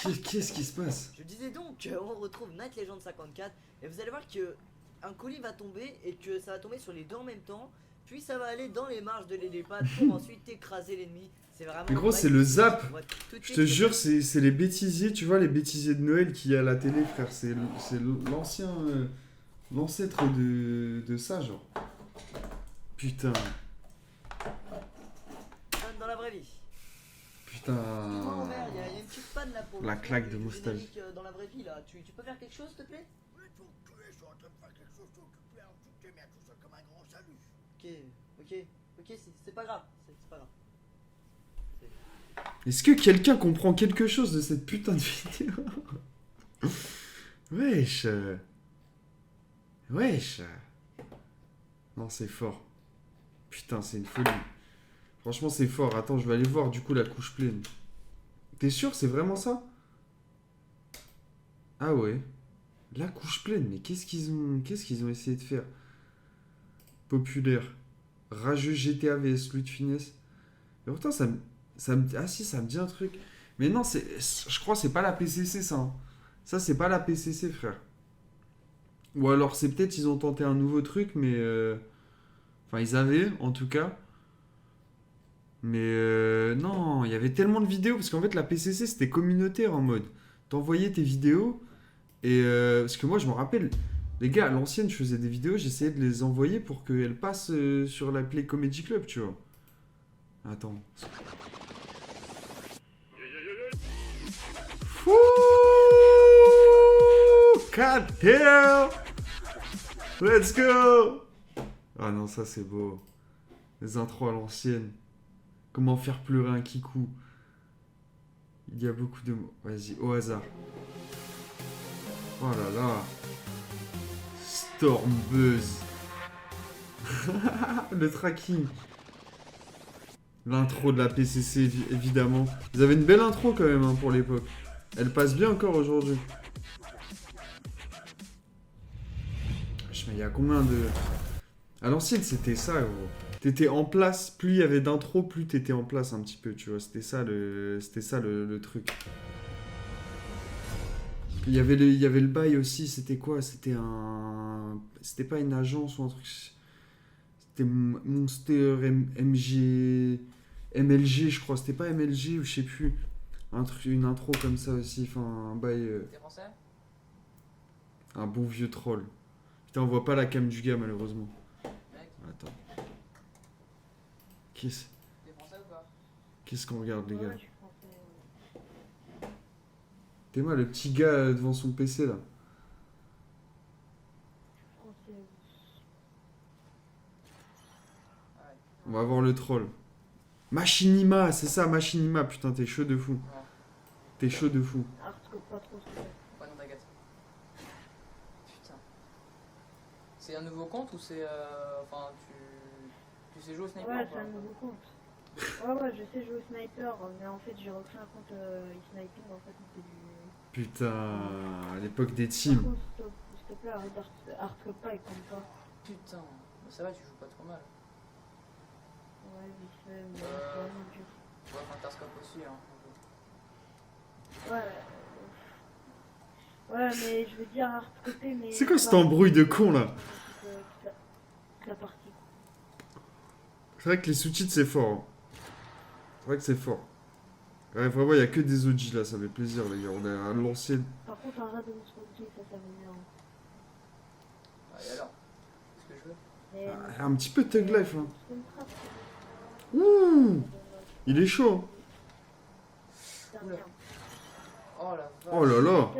aïe, Qu'est-ce qui se passe? Je disais donc, on retrouve Night Legend 54 et vous allez voir que un colis va tomber et que ça va tomber sur les deux en même temps, puis ça va aller dans les marges de l'hélipad pour ensuite écraser l'ennemi. C'est vraiment. Mais gros, c'est le zap. On voit tout de Je suite te que- jure, c'est les bêtisiers, tu vois, les bêtisiers de Noël qu'il y a à la télé, frère. C'est l'ancien. L'ancêtre de ça, genre. Putain. Dans la vraie vie. putain. Oh merde, il y a une petite panne là pour La le claque de du moustache. générique, dans la vraie vie là. Tu peux faire quelque chose, s'il te plaît? Ok, c'est pas grave. C'est pas grave. Est-ce que quelqu'un comprend quelque chose de cette putain de vidéo? Wesh. Wesh. Non, c'est fort. Putain, c'est une folie. Franchement, c'est fort. Attends, je vais aller voir du coup la couche pleine. T'es sûr, c'est vraiment ça? Ah ouais. La couche pleine, mais qu'est-ce qu'ils ont essayé de faire? Populaire. Rageux GTA vs Louis de Finesse. Mais pourtant, ah si, ça me dit un truc. Mais non, je crois que c'est pas la PCC, ça. Hein. Ça, c'est pas la PCC, frère. Ou alors, c'est peut-être ils ont tenté un nouveau truc, mais... Enfin, ils avaient, en tout cas. Mais non, il y avait tellement de vidéos, parce qu'en fait, la PCC, c'était communautaire en mode. T'envoyais tes vidéos, et... parce que moi, je me rappelle... Les gars, à l'ancienne, je faisais des vidéos, j'essayais de les envoyer pour qu'elles passent sur la Play Comedy Club, tu vois. Attends. Fouh, God damn. Let's go. Ah non, ça c'est beau. Les intros à l'ancienne. Comment faire pleurer un kikou. Il y a beaucoup de mots. Vas-y, au hasard. Oh là là. Storm Buzz. Le tracking. L'intro de la PCC, évidemment. Ils avaient une belle intro quand même hein, pour l'époque. Elle passe bien encore aujourd'hui. Mais il y a combien de... À l'ancienne, c'était ça, gros. T'étais en place, plus il y avait d'intro, plus t'étais en place un petit peu, tu vois. C'était ça le truc. Il y avait le bail aussi, c'était quoi? C'était pas une agence ou un truc... C'était Monster MLG, je crois. C'était pas MLG ou je sais plus. Une intro comme ça aussi. Enfin, un bail. T'es français? Un bon vieux troll. Putain, on voit pas la cam du gars malheureusement. Mec, Attends. t'es français ou pas? Qu'est-ce qu'on regarde, les Ouais, gars? je suis français. T'es moi, le petit gars devant son PC là. Français. Ah ouais. On va voir le troll. Machinima, c'est ça, Machinima. Putain, t'es chaud de fou. Ouais. T'es chaud de fou. Hardcore pas trop ce que Pas nom d'Agathe. Putain. C'est un nouveau compte ou c'est. Enfin, tu sais jouer au sniper Ouais, ou c'est pas? un nouveau compte. Ouais, je sais jouer au sniper, mais en fait, j'ai refait un compte e-sniping, en fait, c'était du... Putain, à l'époque des Par teams. contre, s'il te plaît, arrête hardcore pas, il compte pas. Putain. Mais ça va, tu joues pas trop mal. Ouais, vite fait, mais c'est vraiment dur. Ouais, Interscope aussi, hein. Ouais. Ouais, mais je veux dire hardcore, mais... C'est quoi cette embrouille de con là? La partie. C'est vrai que les sous-titres c'est fort. Hein. C'est vrai que c'est fort. Ouais, vraiment, il n'y a que des OG là, ça fait plaisir les gars. On est à l'ancienne. Par contre, un rat de mon ça m'énerve. Ah, et alors? Qu'est-ce que je veux? Mais... Ah, un petit peu Thug Life là. c'est une trappe. Ouh, il est chaud. Putain, Oula. merde. Oh la vache. Oh là là.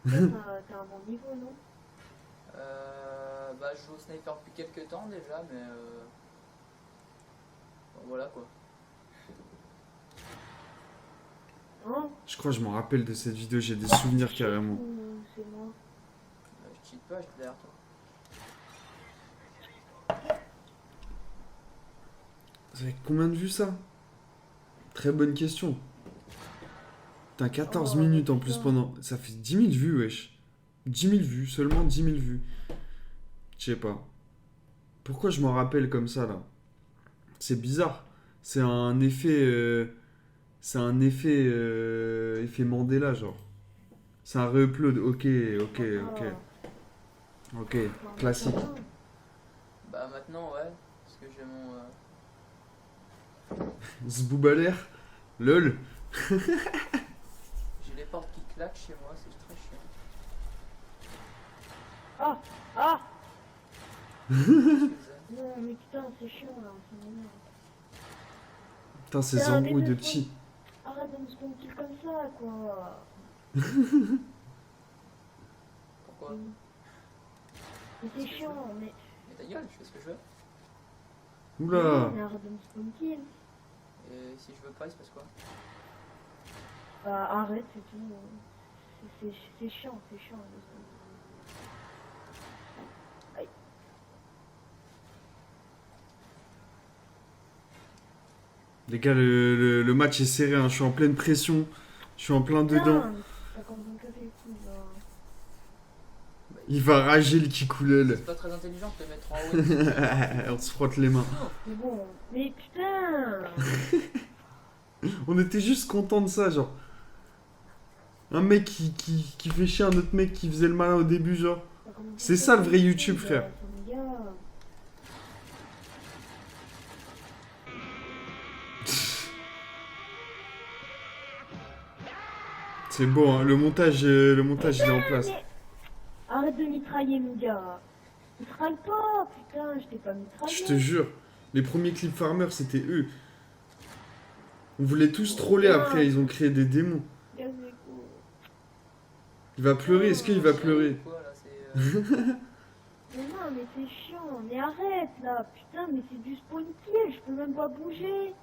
Putain, t'as un bon niveau, non? Bah, je joue au sniper depuis quelques temps déjà, mais bon, voilà quoi. Non? Je crois que je m'en rappelle de cette vidéo, j'ai des souvenirs carrément. C'est moi. Je cheat pas, je suis derrière toi. Vous avez combien de vues ça? Très bonne question. Putain, 14 Oh, minutes en plus putain. pendant... Ça fait 10 000 vues, wesh. 10 000 vues, seulement 10 000 vues. Je sais pas. Pourquoi je m'en rappelle comme ça, là? C'est bizarre. C'est un effet... C'est un effet... Effet Mandela, genre. C'est un re-upload. Ok. Ok, classique. Bah, maintenant, ouais, parce que j'ai mon. Zboubaler. Lol. J'ai les portes qui claquent chez moi, c'est très chiant. Ah! Ah! Qu'est-ce que vous avez? Non, mais putain, c'est chiant là, ça m'énerve. Putain, ces embrouilles de petits. Arrête de me spawn kill comme ça, quoi. Pourquoi? Mais c'est chiant, mais... Mais ta gueule, je fais ce que je veux. Oula. Mais arrête de me spawn kill. Et si je veux pas, il se passe quoi? Bah arrête, c'est tout. C'est chiant, c'est chiant. Aïe. Les gars, le match est serré, hein. Je suis en pleine pression. Je suis en plein dedans. Putain, ça commence à me casser les couilles, là. Il va rager le Kikoulel. C'est pas très intelligent de te mettre en haut. On se frotte les mains. Mais bon, mais putain. On était juste contents de ça, genre. Un mec qui fait chier un autre mec qui faisait le malin au début, genre. C'est ça, le vrai YouTube, frère. C'est bon, hein. Le montage il est en place. Mais... Arrête de mitrailler, mon gars. Mitraille pas, putain, je t'ai pas mitraillé. Je te jure, les premiers clips farmers, c'était eux. On voulait tous troller après, ils ont créé des démons. Il va pleurer, est-ce qu'il va pleurer? Quoi, là, c'est, Mais non, mais c'est chiant, mais arrête là, putain, mais c'est du spawn kill, je peux même pas bouger.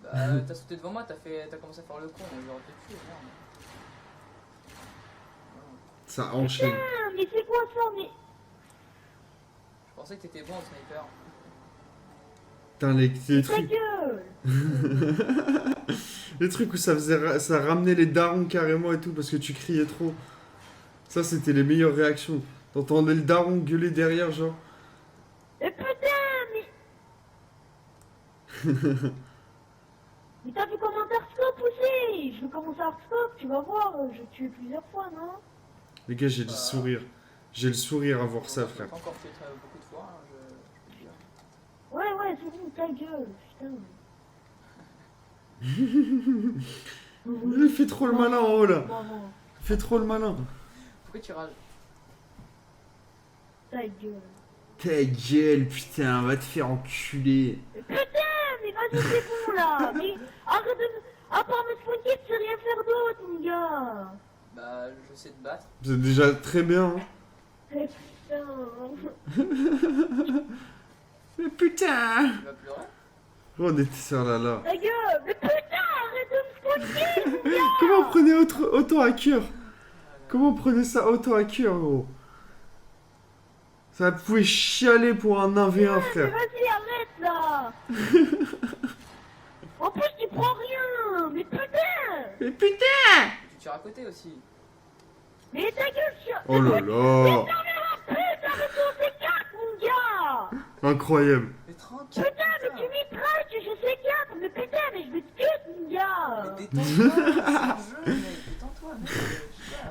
Bah, t'as sauté devant moi, t'as commencé à faire le con, j'aurais pu te tuer, merde. Ça enchaîne. Putain, mais c'est quoi ça, mais... Je pensais que t'étais bon au sniper. Putain, les Ta trucs. gueule. Les trucs où ça ramenait les darons carrément et tout parce que tu criais trop. Ça, c'était les meilleures réactions. T'entendais le daron gueuler derrière, genre. Mais putain, mais... Mais t'as vu comment Darkscope aussi? Je veux commencer Darkscope, tu vas voir, je tue plusieurs fois, non? Les gars, j'ai le sourire. J'ai le sourire à voir ça, frère. J'ai pas encore fait beaucoup de fois, hein, je peux dire. Ouais, c'est bon, ta gueule, putain. Il fait trop le malin en haut, là. Bravo. Il fait trop le malin. Pourquoi tu rages? Ta gueule. Ta gueule, putain, va te faire enculer. Mais putain, mais vas-y, c'est bon, là. Mais arrête de... À part me spoiler, tu sais rien faire d'autre, mon gars. Bah, je sais te battre. C'est déjà très bien, hein. Mais putain. Mais putain. Tu vas pleurer? Oh, on était sur là. Ta gueule. Mais putain, arrête de me spoiler, mon gars. Comment on prenait autant à cœur? Comment on prenait ça autant à cœur, gros? Ça pouvait chialer pour un 1v1, Mais frère. vas-y, arrête, là. En plus, tu prends rien. Mais putain. Mais putain. Tu tires à côté aussi. Mais ta gueule, Oh là là. putain, mais ton C4, mon gars. Incroyable. Mais tranquille. Putain, mais tu mitrailles, tu joues C4. Mais putain, mais je vais te tuer, mon gars. Mais détends-toi, c'est un jeu, mec. Détends-toi, mec.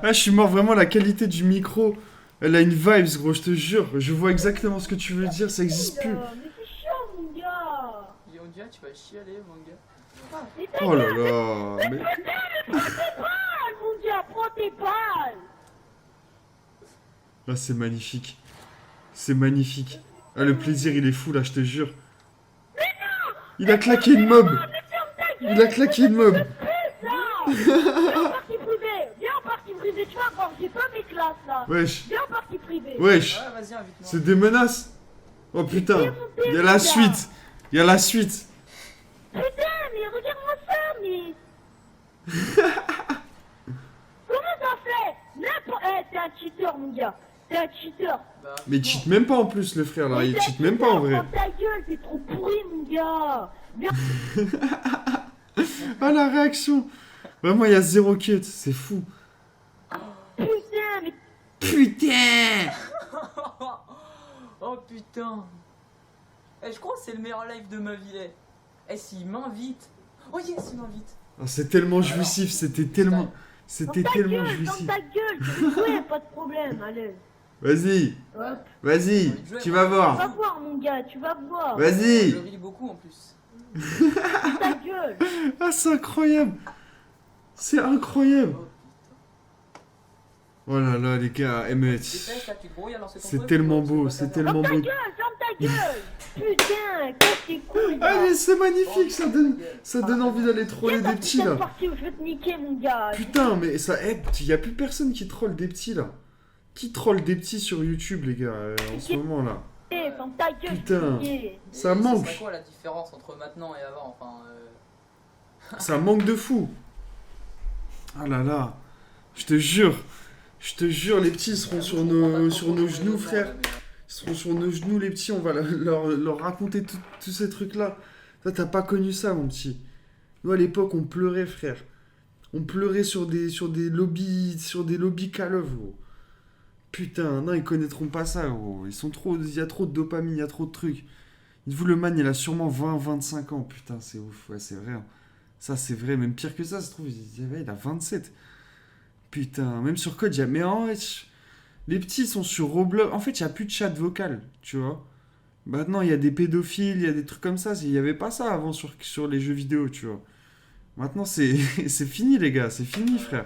Ah, je suis mort, vraiment, la qualité du micro. Elle a une vibes, gros, je te jure. Je vois exactement ce que tu veux dire, ça existe plus. Mais c'est chiant, mon gars. On dirait tu vas chialer, mon gars. Mais ta Oh là gueule, là. mais putain, mais prends tes balles, mon gars, prends tes balles. Ah, c'est magnifique. C'est magnifique. Ah, le plaisir, il est fou, là, je te jure. Il a claqué une mob. Il a claqué une mob. Viens en partie privée, tu vas voir, j'ai pas mes classes, là. Wesh. Viens en partie privée. Wesh. Ouais, vas-y, invite-moi. C'est des menaces. Oh putain. Il y a la suite. Il y a la suite. Putain, mais regarde-moi ça, mais... Comment ça fait? T'es un cheater, mon gars. T'es un cheater. Bah, Mais il cheat même pas en plus, le frère, là. Il cheat même pas en vrai. Prends ta gueule, t'es trop pourri, mon gars. Viens. Ah, la réaction. Vraiment, il y a zéro cut. C'est fou. Putain, mais... Putain. oh putain. Eh, je crois que c'est le meilleur live de ma vie. Eh, s'il m'invite. Oh yes, il m'invite. Ah, c'est tellement jouissif. C'était tellement Ferme jouissif. ta gueule, tu veux jouer, pas de problème, allez. Vas-y. Hop. Vas-y. Tu vas Tu vas voir. voir, mon gars, tu vas voir. Vas-y. Je ris beaucoup en plus. Ta gueule. Ah, c'est incroyable. C'est incroyable. Oh putain. Oh là là, les gars, Emmett. Dépêche, là, tu te brouilles à lancer ton C'est truc, tellement sinon, beau, tu vas c'est pas savoir. tellement beau. Ferme ta ta gueule. Putain, casse tes couilles. Ah, là. mais c'est magnifique, ça donne envie d'aller troller Viens des dans petits cette là. partie où je vais te niquer, mon gars. Putain, mais ça aide. Il y a plus personne qui troll des petits là. Qui troll des petits sur YouTube, les gars, en ce moment là. Eh, ferme ta gueule. Putain. niquer. Ça Et manque. C'est quoi la différence entre maintenant et avant? Enfin, Ça manque de fou. Ah là là. Je te jure, les petits ils seront sur nos genoux, frère. Ils seront sur nos genoux, les petits. On va leur raconter tous ces trucs-là. Toi, t'as pas connu ça, mon petit. Nous, à l'époque, on pleurait, frère. On pleurait sur des lobbies Call of, gros. Putain, non, ils connaîtront pas ça, gros. Il y a trop de dopamine, il y a trop de trucs. Vous, le man, il a sûrement 20-25 ans. Putain, c'est ouf. Ouais, c'est vrai. Hein. Ça, c'est vrai. Même pire que ça, se trouve, il a 27. Putain, même sur Code, il y a... Mais en fait, les petits sont sur Roblox. En fait, il n'y a plus de chat vocal, tu vois. Maintenant, il y a des pédophiles, il y a des trucs comme ça. Il n'y avait pas ça avant sur les jeux vidéo, tu vois. Maintenant, c'est fini, les gars. C'est fini, frère.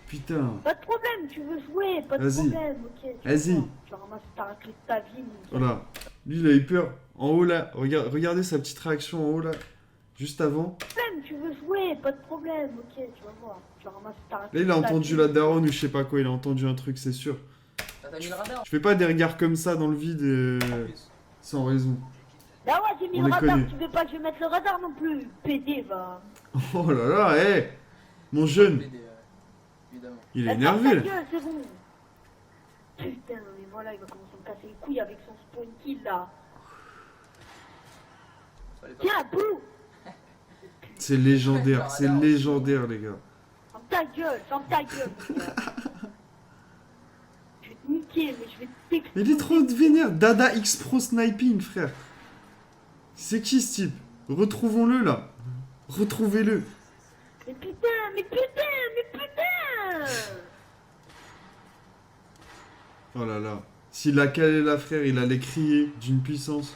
Putain. Pas de problème, tu veux jouer, pas de Vas-y. problème, ok. Vas-y. Tu vas ramasser ta raclée de ta vie, mon gars. Voilà. Lui, il a eu peur. En haut, là. Regardez sa petite réaction en haut, là. Juste avant. Pas de problème, tu veux jouer, pas de problème, ok, tu vas voir. Tu vas ramasser ta raclée Là, il a de ta entendu vie. la daronne ou je sais pas quoi. Il a entendu un truc, c'est sûr. t'as mis le radar Je fais pas des regards comme ça dans le vide en plus. sans raison. Bah ouais, j'ai mis On le les radar, connaît. tu veux pas que je mette le radar non plus. PD, va. Oh là là, hé Mon jeune, PD, évidemment. il est Bah, énervé, ferme là. ta gueule, c'est bon. Putain, mais voilà, il va commencer à me casser les couilles avec son spawn kill, là. Fallait pas- Tiens, bouh. C'est légendaire, c'est légendaire, les gars. Ferme ta gueule, mon gars. Je vais te niquer, mais je vais te Mais il est trop vénère. Dada X Pro Sniping, frère. C'est qui ce type? Retrouvons-le, là. Retrouvez-le. Mais putain, mais putain, mais putain. Oh là là. S'il a calé la frère, il allait crier d'une puissance.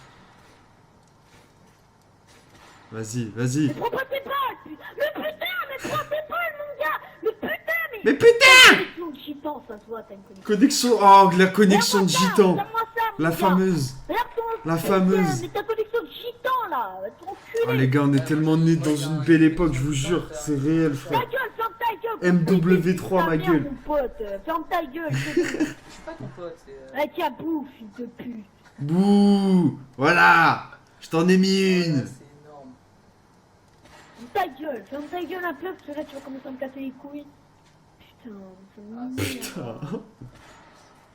Vas-y, vas-y. Mais prends pas tes balles, putain. Mais putain, mais prends tes balles, mon gars. Mais putain, mais... Mais putain! Connexion de gitan, ça se voit, t'as une connexion. Connexion... Oh, la connexion de Regarde-moi ça, gitan. regarde-moi ça, mon La gars. fameuse. Regarde ton... La Putain, fameuse. mais ta connexion de gitan, là. Va t'enculer. Oh les gars, on est tellement nés dans une belle époque, je vous jure. C'est réel, Ta frère. gueule, ferme ta gueule. MW3, Ta ma mère, gueule. mon pote. Ferme ta gueule, c'est tout. Je suis pas ton pote, c'est. Ah, tiens, bouffe, fils de pute. Bouh. Voilà. Je t'en ai mis une. C'est énorme. Ferme ta gueule un peu, parce que là, tu vas commencer à me casser les couilles. Putain, c'est mignon. Putain.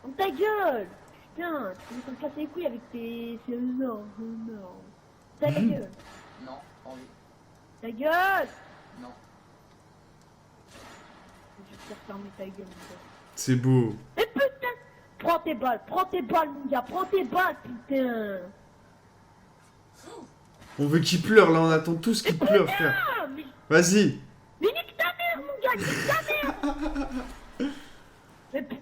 Ferme ta gueule. Putain, tu commences à me casser les couilles avec tes... C'est énorme, Ta gueule. Non, pas envie. Ta gueule. Non. Je vais te faire fermer ta gueule, mon gars. C'est beau. Mais putain. Prends tes balles, mon gars. Prends tes balles, putain. On veut qu'il pleure, là, on attend tous qu'il pleure, frère. Ah, mais... Vas-y. Mais nique ta mère, mon gars, nique ta mère. Mais putain,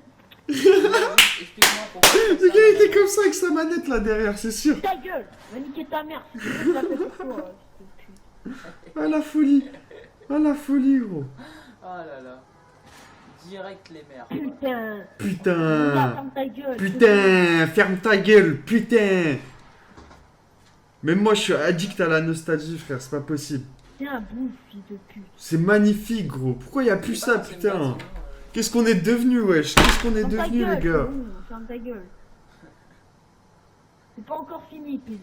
Explique-moi pourquoi. Le gars, il était comme ça avec sa manette, là, derrière, c'est sûr. ta gueule. Va niquer ta mère, si tu veux que je la fais pour toi, fils de pute. Ah, la folie. Ah, la folie, gros. Ah là là. Direct les mères. Putain. Mon gars, Putain. ferme ta gueule. Putain. Ferme ta gueule, putain. Même moi, je suis addict à la nostalgie, frère, c'est pas possible. Tiens, bouffe, fils de pute. C'est magnifique, gros. Pourquoi il y a plus ça, putain? Qu'est-ce qu'on est devenu, wesh? Qu'est-ce qu'on est Ferme ta devenu, gueule, les gars? c'est bon, ferme ta gueule. C'est pas encore fini, PD.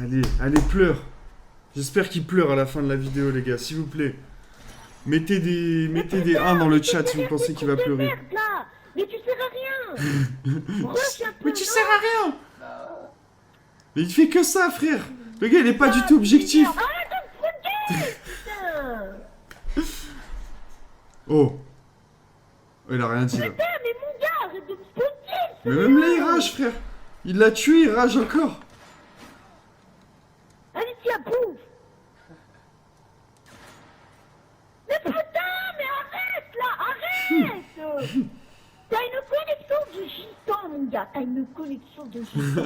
Allez, allez, pleure. J'espère qu'il pleure à la fin de la vidéo, les gars, s'il vous plaît. Mettez des 1 dans le chat si vous pensez qu'il va pleurer. Merde, là. Mais tu sers à rien. Rush un peu, Mais tu non. sers à rien! Bah, Mais il fait que ça, frère! Le gars, il est pas du tout objectif! Arrête de me foutre, putain. Oh! Oh, il a rien dit, là. Putain, mais mon gars, arrête de me spotter. Mais même là, il rage, frère! Il l'a tué, il rage encore! Allez, tiens, bouffe. Mais putain, mais arrête, là, arrête. T'as une connexion de gitan, mon gars. T'as une connexion de gitan.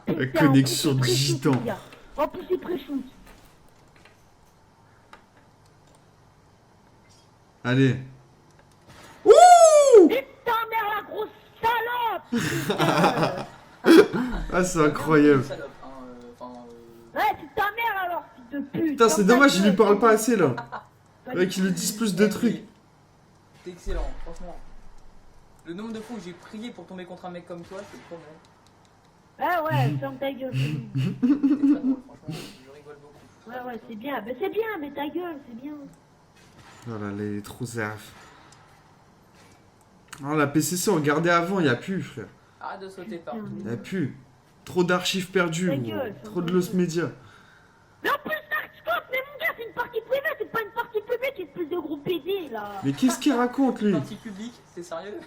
La Putain, connexion en plus, de c'est gitan. pré-shoot, mon gars. En plus, c'est pré-shoot. Allez. Ouh! Et ta mère, la grosse putain. Ah, c'est incroyable. Salope, hein, Ouais, c'est ta mère alors, fils de pute. Putain, c'est Ferme ta dommage, il lui gueule. parle pas assez là. Pas Faudrait du qu'il lui tout. dise plus de trucs. T'es excellent, franchement. Le nombre de fois où j'ai prié pour tomber contre un mec comme toi, c'est trop bon. Ouais, ferme ta gueule. T'es très drôle, franchement, je rigole beaucoup. Ouais, c'est bien. Ben c'est bien, mais ta gueule, c'est bien. Oh là là, il est trop zaf. Oh, la PCC, on regardait avant, y a plus, frère. Arrête de sauter partout. Y a plus. Trop d'archives perdues, Ta gros. gueule, Trop de Lost Media. Mais en plus, Darkscope, mais mon gars, c'est une partie privée, c'est pas une partie publique, espèce de gros PD là. Mais qu'est-ce qu'il raconte, lui? Partie publique, c'est sérieux?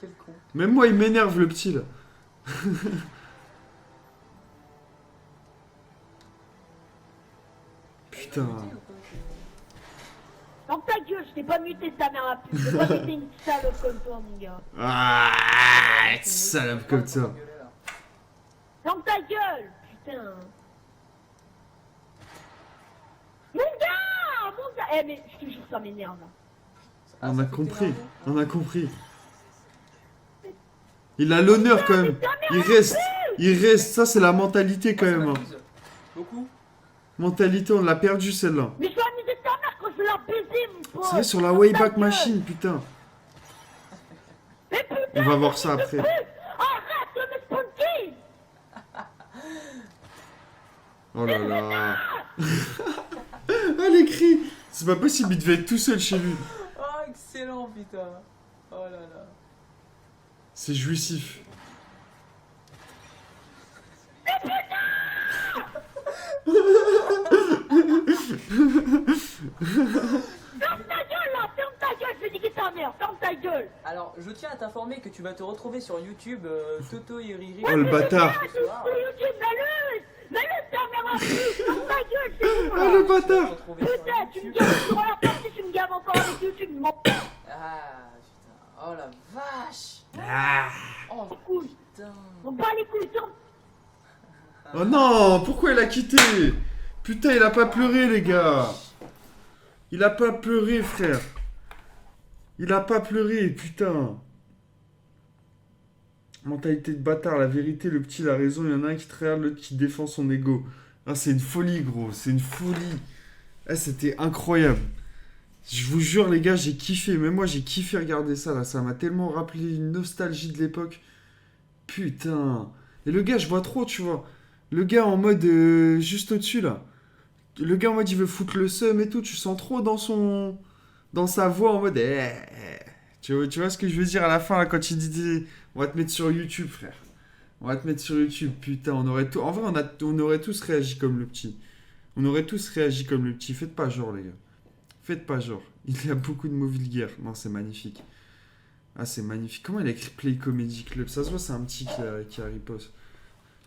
Quel con. Même moi, il m'énerve, le petit, là. Putain. Ferme ta gueule, je t'ai pas muté ta mère à pute. J'ai pas muté une salope comme toi, mon gars. Ah, salope comme ça. Ferme ta gueule, putain. Mon gars, eh mais je te jure, ça m'énerve là. On a compris, on a compris. Il a l'honneur quand même. Il reste. Ça, c'est la mentalité quand même. Hein. Beaucoup. Mentalité, on l'a perdu celle-là. Mais je vais amuser ta mère quand je vais la baiser, mon pote. C'est vrai, sur la Ferme ta Wayback gueule. Machine, putain. Mais putain, On va voir ça après. arrête de me spunky. Oh là là. Ah, les cris. C'est pas possible, il devait être tout seul chez lui. Oh, excellent, putain. Oh là là. C'est jouissif. Ferme ta gueule là, ferme ta gueule, je vais niquer ta mère, ferme ta gueule. Alors, je tiens à t'informer que tu vas te retrouver sur YouTube, Toto et Riri. Oh, le bâtard. Sur YouTube, mets-le ta mère à pute, ferme ta gueule, c'est bon Oh, là. le bâtard. Putain, tu me gaves sur la partie, tu me gaves encore avec YouTube, mon Ah, putain. Oh la vache. Ah. Oh, couille. putain. On bat les couilles, ferme. Oh non, pourquoi il a quitté? Putain, il a pas pleuré, les gars. Il a pas pleuré, frère. Il a pas pleuré, putain. Mentalité de bâtard, la vérité, le petit il a raison, il y en a un qui te regarde, l'autre qui défend son ego. Ah, c'est une folie, gros, c'est une folie. Ah, c'était incroyable. Je vous jure, les gars, j'ai kiffé. Même moi, j'ai kiffé regarder ça, là. Ça m'a tellement rappelé une nostalgie de l'époque. Putain. Et le gars, je vois trop, tu vois. Le gars en mode juste au-dessus, là. Le gars en mode il veut foutre le seum et tout. Tu sens trop dans sa voix en mode tu vois ce que je veux dire à la fin, là, quand il dit on va te mettre sur YouTube, frère. On va te mettre sur YouTube. Putain, on aurait tout... En vrai, on aurait tous réagi comme le petit. On aurait tous réagi comme le petit. Faites pas genre, les gars. Faites pas genre. Il y a beaucoup de mots vulgaires. Non, c'est magnifique. Ah, c'est magnifique. Comment il a écrit Play Comedy Club? Ça se voit, c'est un petit qui a riposte.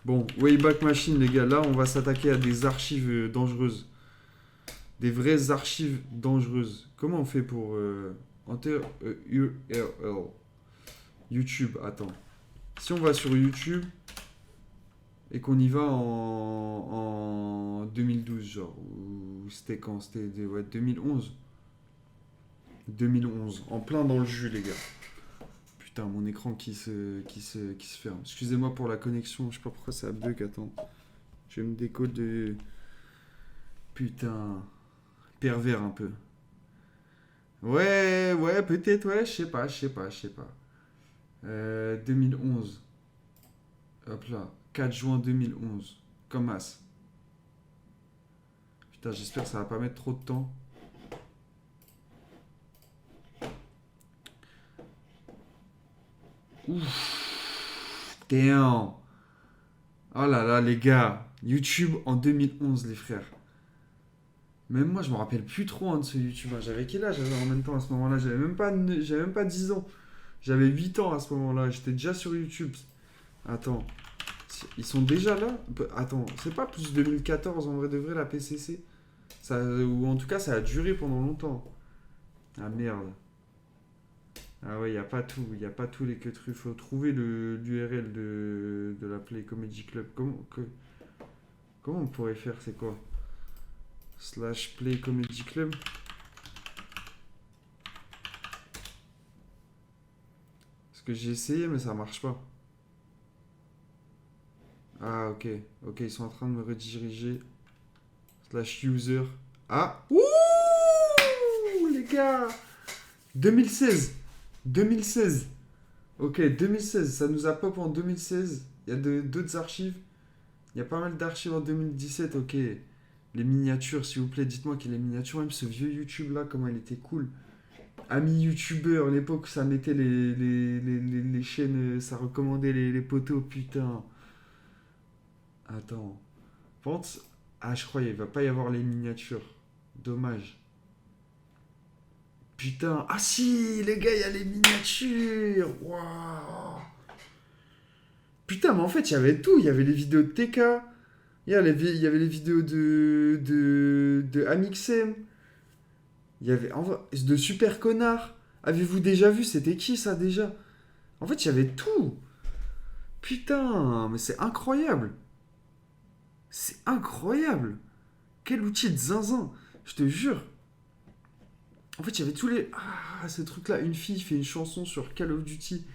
Bon, Wayback Machine, les gars, là, on va s'attaquer à des archives dangereuses. Des vraies archives dangereuses. Comment on fait pour enter URL? YouTube, attends. Si on va sur YouTube et qu'on y va en 2012, genre, ou c'était quand? C'était 2011. 2011, en plein dans le jus, les gars. Putain, mon écran qui se ferme. Excusez-moi pour la connexion, je sais pas pourquoi ça bug, attends. Je vais me décoder de... Putain, pervers un peu. Ouais, peut-être, ouais, je sais pas. 2011. Hop là, 4 juin 2011. Comme as. Putain, j'espère que ça va pas mettre trop de temps. Ouf. Damn. Oh là là, les gars. YouTube en 2011, les frères. Même moi, je me rappelle plus trop de ce YouTube. J'avais quel âge en même temps à ce moment-là? J'avais même pas 10 ans. J'avais 8 ans à ce moment-là. J'étais déjà sur YouTube. Attends. Ils sont déjà là? Attends, c'est pas plus 2014 en vrai de vrai la PCC? Ça, ou en tout cas, ça a duré pendant longtemps. Ah merde. Ah ouais, il n'y a pas tout les queues. Faut trouver l'URL de la Play Comedy Club. Comment on pourrait faire? C'est quoi? / Play Comedy Club. que j'ai essayé, mais ça marche pas. Ah, ok. Ok, ils sont en train de me rediriger. Slash user. Ah! Ouh! Les gars! 2016. 2016. Ok, 2016. Ça nous a pop en 2016. Il y a d'autres archives. Il y a pas mal d'archives en 2017. Ok. Les miniatures, s'il vous plaît, dites-moi qu'il y a les miniatures. Même ce vieux YouTube là, comment il était cool. Ami youtubeur, l'époque où ça mettait les chaînes, ça recommandait les poteaux, putain. Attends. Par contre, ah, je crois qu'il va pas y avoir les miniatures. Dommage. Putain. Ah si, les gars, il y a les miniatures. Waouh. Putain, mais en fait, il y avait tout. Il y avait les vidéos de TK. Il y avait les vidéos de Amixem. Il y avait de Super Connard. Avez-vous déjà vu? C'était qui ça déjà? En fait, il y avait tout. Putain, mais c'est incroyable. C'est incroyable. Quel outil de zinzin. Je te jure. En fait, il y avait tous les... Ah, ce truc-là. Une fille fait une chanson sur Call of Duty.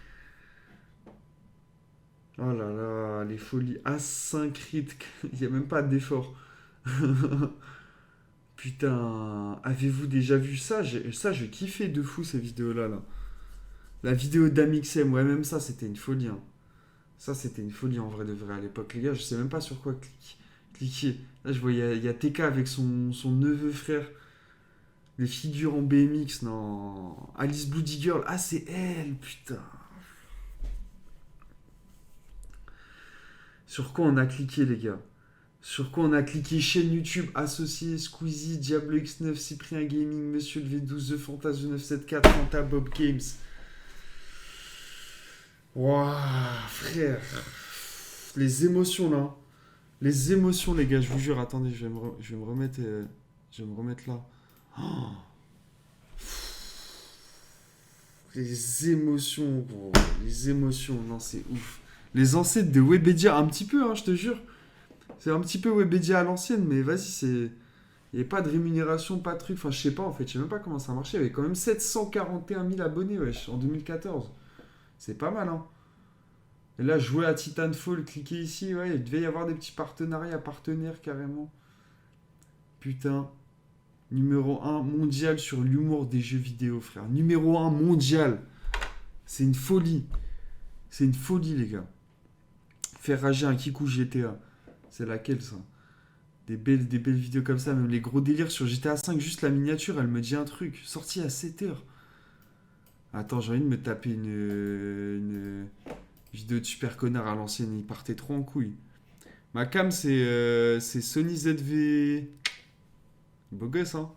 Oh là là, les folies. Assassin's Creed. Il n'y a même pas d'effort. Putain, avez-vous déjà vu ça? Je kiffais de fou ces vidéos-là. Là. La vidéo d'Amixem, ouais, même ça, c'était une folie. Hein. Ça, c'était une folie en vrai de vrai à l'époque. Les gars, je sais même pas sur quoi cliquer. Là, je vois, il y a TK avec son neveu frère. Les figures en BMX, non. Alice Bloody Girl, ah, c'est elle, putain. Sur quoi on a cliqué, les gars? Sur quoi on a cliqué? Chaîne YouTube associée, Squeezie, Diablo X9, Cyprien Gaming, Monsieur le V12, The Fantasio 974, Fanta Bob Games. Waouh, frère. Les émotions là. Les émotions, les gars, je vous jure. Attendez, je vais me remettre là. Oh. Les émotions, gros. Les émotions, non, c'est ouf. Les ancêtres de Webedia, un petit peu, hein, je te jure. C'est un petit peu Webedia à l'ancienne, mais vas-y, c'est... Il n'y avait pas de rémunération, pas de truc. Enfin, je sais pas, en fait. Je sais même pas comment ça marchait. Il y avait quand même 741 000 abonnés, wesh, en 2014. C'est pas mal, hein. Et là, jouer à Titanfall, cliquez ici, ouais, il devait y avoir des petits partenariats, partenaires, carrément. Putain. Numéro 1 mondial sur l'humour des jeux vidéo, frère. Numéro 1 mondial. C'est une folie. C'est une folie, les gars. Faire rager un Kikou GTA. C'est laquelle, ça? Des belles vidéos comme ça, même les gros délires sur GTA 5, juste la miniature, elle me dit un truc. Sorti à 7h. Attends, j'ai envie de me taper une vidéo de Super Connard à l'ancienne. Il partait trop en couille. Ma cam, c'est Sony ZV... Beau gosse, hein?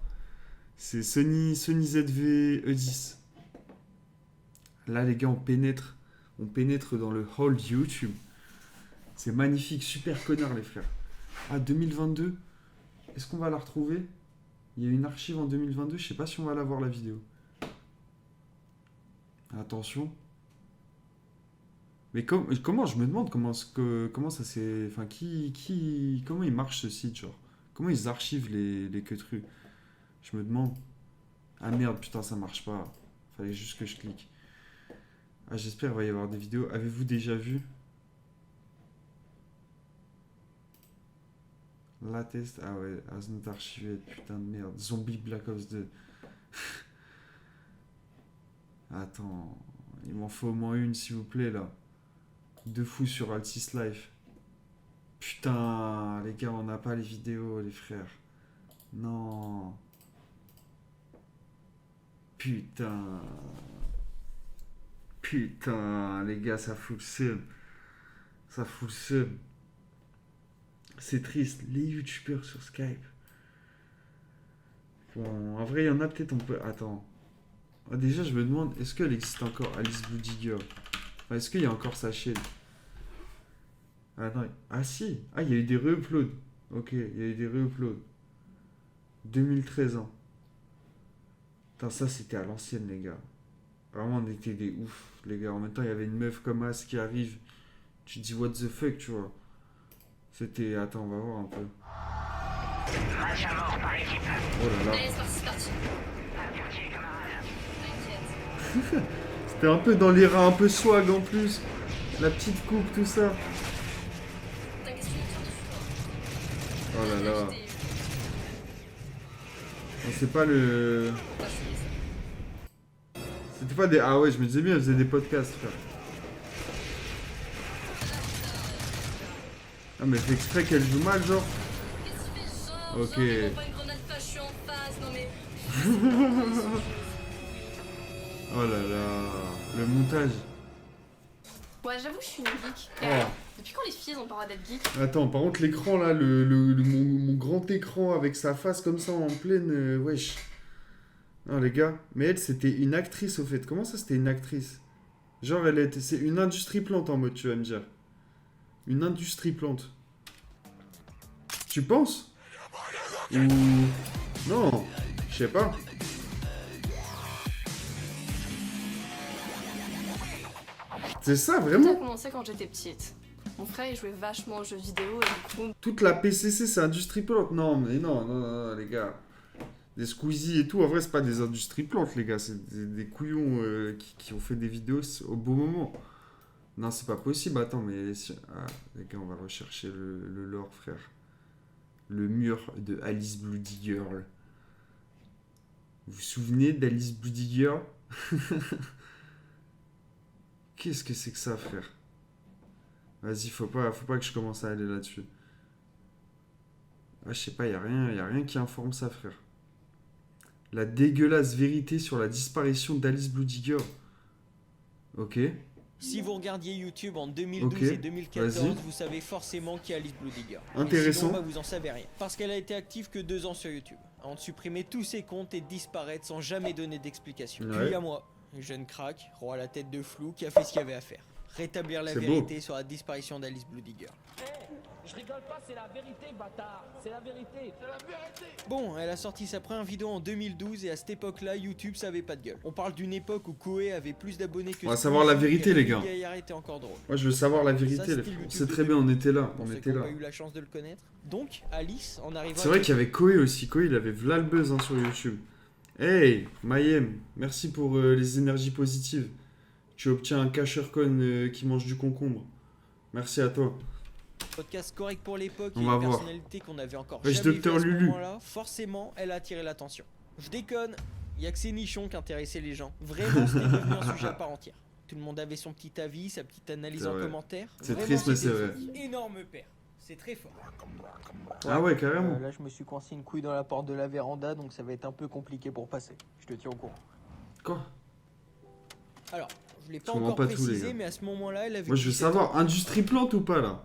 C'est Sony ZV E10. Là, les gars, on pénètre dans le hall YouTube. C'est magnifique, Super Connard, les frères. Ah, 2022. Est-ce qu'on va la retrouver? Il y a une archive en 2022. Je sais pas si on va la voir, la vidéo. Attention. Mais comment, je me demande comment ça s'est... Enfin, comment il marche ce site, genre? Comment ils archivent les queutrus? Je me demande. Ah merde, putain, ça marche pas. Fallait juste que je clique. Ah, j'espère qu'il va y avoir des vidéos. Avez-vous déjà vu? La test. Ah ouais, as not archivé. Putain de merde. Zombie Black Ops 2. Attends. Il m'en faut au moins une, s'il vous plaît, là. De fou sur Altis Life. Putain, les gars, on n'a pas les vidéos, les frères. Non. Putain. Putain, les gars, ça fout le seum. Ça fout le seum. C'est triste. Les youtubeurs sur Skype. Bon, en vrai, il y en a peut-être, on peut... Attends. Ah, déjà, je me demande, est-ce qu'elle existe encore, Alice Bloody Girl? Enfin, est-ce qu'il y a encore sa chaîne? Ah non, ah si, ah il y a eu des re-uploads. Ok, il y a eu des re-uploads. 2013 ans. Putain, ça c'était à l'ancienne, les gars. Vraiment, on était des ouf, les gars. En même temps, il y avait une meuf comme As qui arrive. Tu te dis what the fuck, tu vois. C'était... Attends, on va voir un peu. Oh là là. Allez, c'est parti, c'est parti. C'était T'es un peu dans les reins, un peu swag en plus. La petite coupe, tout ça. Oh là là. Non, c'est pas le... C'était pas des... Ah ouais, je me disais bien, elle faisait des podcasts, frère. Ah mais c'est exprès qu'elle joue mal, genre. Ok. Oh là là. Le montage. Ouais, j'avoue, je suis une geek. Oh. Depuis quand les filles ont le droit d'être geek? Attends, par contre, l'écran là, mon grand écran avec sa face comme ça en pleine. Wesh. Non, les gars. Mais elle, c'était une actrice au fait. Comment ça, c'était une actrice? Genre, elle était. C'est une industrie plante en mode, tu vas me dire. Une industrie plante. Tu penses? Ou. Non, je sais pas. C'est ça, Ça a vraiment? commencé quand j'étais petite. Mon frère, il jouait vachement aux jeux vidéo et du coup... Toute la PCC, c'est industrie plante. Non, mais non, les gars. Des Squeezie et tout, en vrai, c'est pas des industries plantes, les gars. C'est des couillons qui ont fait des vidéos au beau moment. Non, c'est pas possible. Attends, mais... Ah, les gars, on va rechercher le lore, frère. Le mur de Alice Bloody Girl. Vous vous souvenez d'Alice Bloody Girl? Qu'est-ce que c'est que ça, frère? Vas-y, faut pas que je commence à aller là-dessus. Ah, je sais pas, y a rien qui informe ça, frère. La dégueulasse vérité sur la disparition d'Alice Bloody Girl. Ok. Si vous regardiez YouTube en 2012 Ok, et 2014, vas-y. vous savez forcément qui est Alice Bloody Girl. Intéressant. Mais sinon, vous en savez rien. Parce qu'elle a été active que 2 ans sur YouTube. Avant de supprimer tous ses comptes et de disparaître sans jamais donner d'explication. Ouais. Puis il y a moi, jeune crack, roi à la tête de flou, qui a fait ce qu'il y avait à faire. Rétablir la C'est vérité sur la disparition d'Alice Bloody Girl. Je rigole pas, c'est la vérité, bâtard. C'est la vérité. C'est la vérité. Bon, elle a sorti sa première vidéo en 2012 et à cette époque-là, YouTube savait pas de gueule. On parle d'une époque où Koei avait plus d'abonnés que... On va savoir la vérité, les gars. Gaillard était encore drôle. Moi, je veux savoir la vérité, Ça, les c'était frères. YouTube C'est de très bien, on était là. Pour On ceux était qui ont là. pas eu la chance de le connaître. Donc, Alice, en arrivant... C'est vrai qu'il y avait Koei aussi. Koei, il avait v'là le buzz hein, sur YouTube. Hey, Mayem, merci pour les énergies positives. Tu obtiens un Cashercon qui mange du concombre. Merci à toi. Podcast correct pour l'époque et On va une voir. personnalité qu'on avait encore Wesh, jamais Docteur vue à ce Lulu. moment-là, forcément, elle a attiré l'attention. Je déconne, y a que ces nichons qui intéressaient les gens. Vraiment, c'était devenu un sujet à part entière. Tout le monde avait son petit avis, sa petite analyse C'est en vrai. commentaire. C'est Vraiment, triste, mais c'était c'est vrai. énorme père. C'est très fort. Ah ouais, carrément. Là, je me suis coincé une couille dans la porte de la véranda, donc ça va être un peu compliqué pour passer. Je te tiens au courant. Quoi? Alors, je l'ai pas comprends encore pas tout, les précisé, gars. mais à ce moment-là, elle avait... Moi, je veux 17 ans. savoir, industrie plante ou pas, là?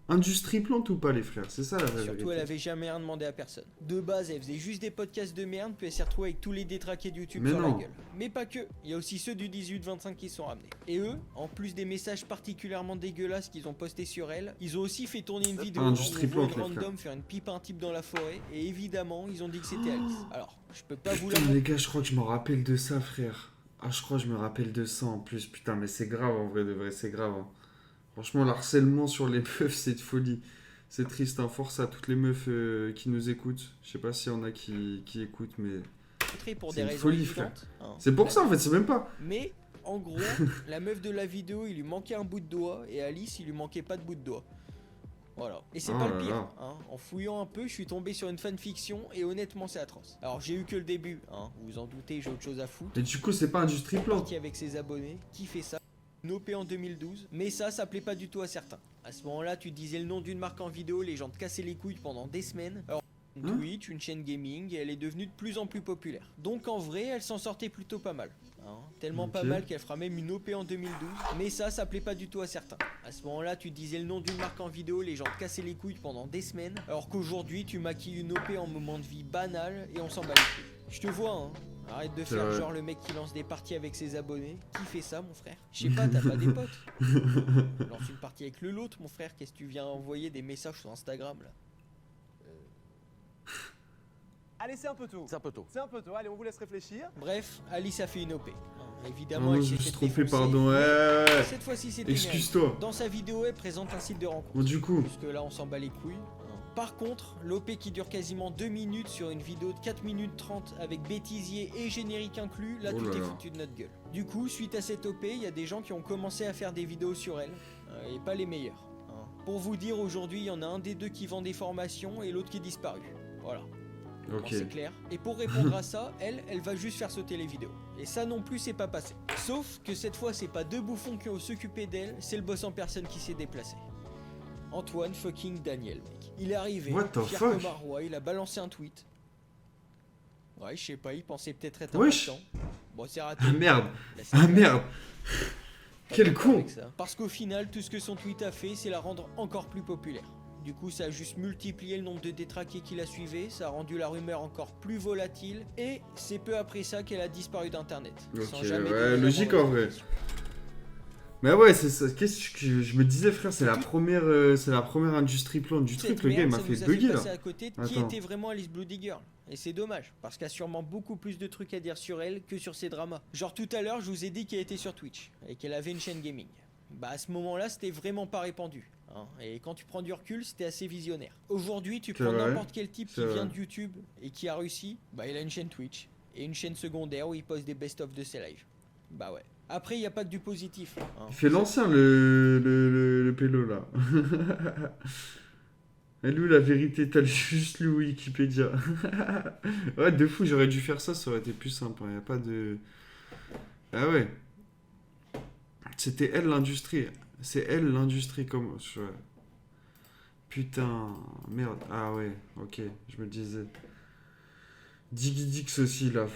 Industrie plante ou pas, les frères? C'est ça, la vraie Surtout, vérité. elle avait jamais rien demandé à personne. De base, elle faisait juste des podcasts de merde, puis elle s'est retrouvée avec tous les détraqués de YouTube Mais sur non. la gueule. Mais pas que, il y a aussi ceux du 18-25 qui sont ramenés. Et eux, en plus des messages particulièrement dégueulasses qu'ils ont postés sur elle, ils ont aussi fait tourner une vidéo où industrie on voit plante, une les random faire une pipe à un type dans la forêt, et évidemment, ils ont dit que c'était Alice. Alors, je peux pas vous la Putain, les gars, je crois que je me rappelle de ça, frère. Ah, je crois que je me rappelle de ça en plus. Putain, mais c'est grave, en vrai, de vrai, c'est grave. hein. Franchement, l'harcèlement sur les meufs, c'est de folie. C'est triste, hein. Force à toutes les meufs qui nous écoutent. Je sais pas s'il y en a qui écoutent, mais... montrer pour C'est des une raisons folie, évidentes, hein. C'est pour ça, en fait, c'est même pas... Mais, en gros, la meuf de la vidéo, il lui manquait un bout de doigt, et Alice, il lui manquait pas de bout de doigt. Voilà. Et c'est Oh pas là le pire, là. hein. En fouillant un peu, je suis tombé sur une fanfiction, et honnêtement, c'est atroce. Alors, j'ai eu que le début, hein. Vous vous en doutez, j'ai autre chose à foutre. Mais du coup, c'est pas industrie plante. Parti avec ses abonnés, qui fait ça. Une OP en 2012, mais ça plaît pas du tout à certains. À ce moment-là, tu disais le nom d'une marque en vidéo, les gens te cassaient les couilles pendant des semaines. Alors, Hein Twitch, une chaîne gaming, et elle est devenue de plus en plus populaire. Donc en vrai, elle s'en sortait plutôt pas mal. Hein. Tellement pas Ok. mal qu'elle fera même une OP en 2012, mais ça plaît pas du tout à certains. À ce moment-là, tu disais le nom d'une marque en vidéo, les gens te cassaient les couilles pendant des semaines, alors qu'aujourd'hui, tu maquilles une OP en moment de vie banal, et on s'en bat les couilles. Je te vois, hein. Arrête de C'est faire vrai. genre le mec qui lance des parties avec ses abonnés. Qui fait ça, mon frère? Je sais pas, t'as pas des potes? Lance une partie avec le l'autre, mon frère. Qu'est-ce que tu viens envoyer des messages sur Instagram là? Allez, c'est un peu tôt. C'est un peu tôt. C'est un peu tôt. Allez, on vous laisse réfléchir. Bref, Alice a fait une OP. Ah Évidemment, non, elle je s'est me fait suis trompé, défoncer, pardon. mais Ouais. cette fois-ci, c'était Excuse-toi. mérité. Dans sa vidéo, elle présente un site de rencontre. Bon, du coup. Jusque là, on s'en bat les couilles. Par contre, l'OP qui dure quasiment 2 minutes sur une vidéo de 4 minutes 30 avec bêtisier et générique inclus, là Oh tu là t'es là. foutu de notre gueule. Du coup, suite à cette OP, il y a des gens qui ont commencé à faire des vidéos sur elle, et pas les meilleurs. Hein. Pour vous dire, aujourd'hui, il y en a un des deux qui vend des formations et l'autre qui est disparu. Voilà. Bon, Ok. c'est clair. Et pour répondre à ça, elle va juste faire sauter les vidéos. Et ça non plus, c'est pas passé. Sauf que cette fois, c'est pas deux bouffons qui ont s'occupé d'elle, c'est le boss en personne qui s'est déplacé. Antoine fucking Daniel, mec. Il est arrivé, What the fier fuck? comme un roi, il a balancé un tweet. Ouais, je sais pas, il pensait peut-être être Wesh. important. Bon, c'est raté. Ah merde. Là, c'est Ah pas- merde. pas Quel d'accord con. avec ça. Parce qu'au final, tout ce que son tweet a fait, c'est la rendre encore plus populaire. Du coup, ça a juste multiplié le nombre de détraqués qui la suivaient, ça a rendu la rumeur encore plus volatile, et c'est peu après ça qu'elle a disparu d'internet. sans Ok, jamais ouais, donner la logique moindre en vrai. explication. Mais ouais, c'est ça. Qu'est-ce que je me disais, frère, c'est la première industrie plante du truc. Cette Le gars, il merde, m'a ça fait nous a bugger là. passer à côté de qui Attends. était vraiment Alice Bloody Girl. Et c'est dommage, parce qu'il y a sûrement beaucoup plus de trucs à dire sur elle que sur ses dramas. Genre tout à l'heure, je vous ai dit qu'elle était sur Twitch, et qu'elle avait une chaîne gaming. Bah à ce moment-là, c'était vraiment pas répandu. Hein. Et quand tu prends du recul, c'était assez visionnaire. Aujourd'hui, tu C'est prends vrai. n'importe quel type qui C'est vient vrai. de YouTube et qui a réussi, bah il a une chaîne Twitch, et une chaîne secondaire où il poste des best-of de ses lives. Bah ouais. Après, il n'y a pas que du positif. Hein. Il fait l'ancien, le pélo là. Et lui, la vérité, t'as juste lu Wikipédia. Ouais, de fou, j'aurais dû faire ça, ça aurait été plus simple. Il a pas de. Ah ouais. C'était elle l'industrie. C'est elle l'industrie comme. Ouais. Putain, merde. Ah ouais, ok, je me disais. Digidix aussi là.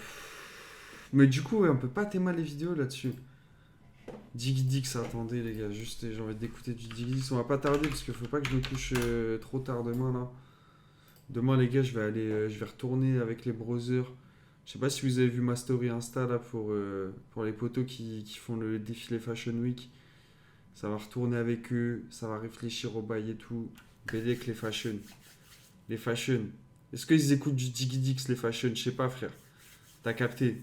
Mais du coup, ouais, on peut pas théma les vidéos là-dessus. Digidix, attendez les gars, juste j'ai envie d'écouter du Digidix. On va pas tarder parce qu'il faut pas que je me couche trop tard demain là. Demain les gars, je vais retourner avec les browsers. Je sais pas si vous avez vu ma story Insta là pour les potos qui font le défilé Fashion Week. Ça va retourner avec eux, ça va réfléchir au bail et tout. BD avec les fashion. Les fashion. Est-ce qu'ils écoutent du Digidix les fashion? Je sais pas frère. T'as capté.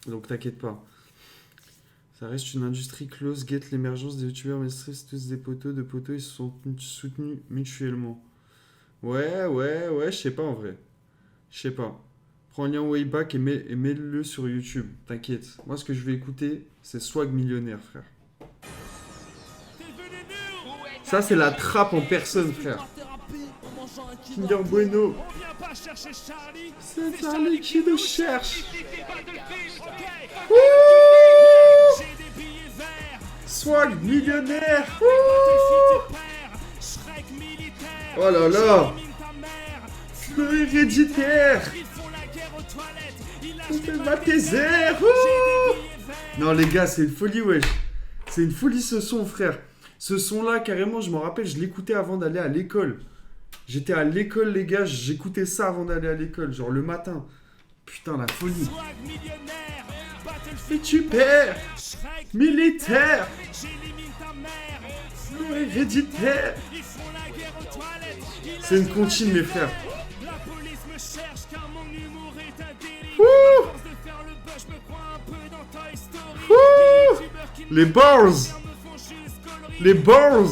Donc t'inquiète pas. Ça reste une industrie close, guette l'émergence des youtubeurs mainstream, tous des potos, ils se sont soutenus mutuellement. Ouais, je sais pas en vrai. Je sais pas. Prends le lien Wayback et mets-le sur YouTube, t'inquiète. Moi ce que je vais écouter, c'est Swag Millionnaire frère. Ça c'est la trappe en personne frère. Kinder Bueno. C'est Charlie qui nous cherche. Wouh! Swag millionnaire. Wouh! Oh là là. Le héréditaire. On fait ma thésère. Non les gars, c'est une folie wesh. C'est une folie ce son frère. Ce son là carrément, je m'en rappelle, je l'écoutais avant d'aller à l'école. J'étais à l'école les gars, j'écoutais ça avant d'aller à l'école, genre le matin. Putain la folie. Et tu perds, militaire, héréditaire. C'est une comptine mes frères. Wouh! Wouh! Les bars. Les bars.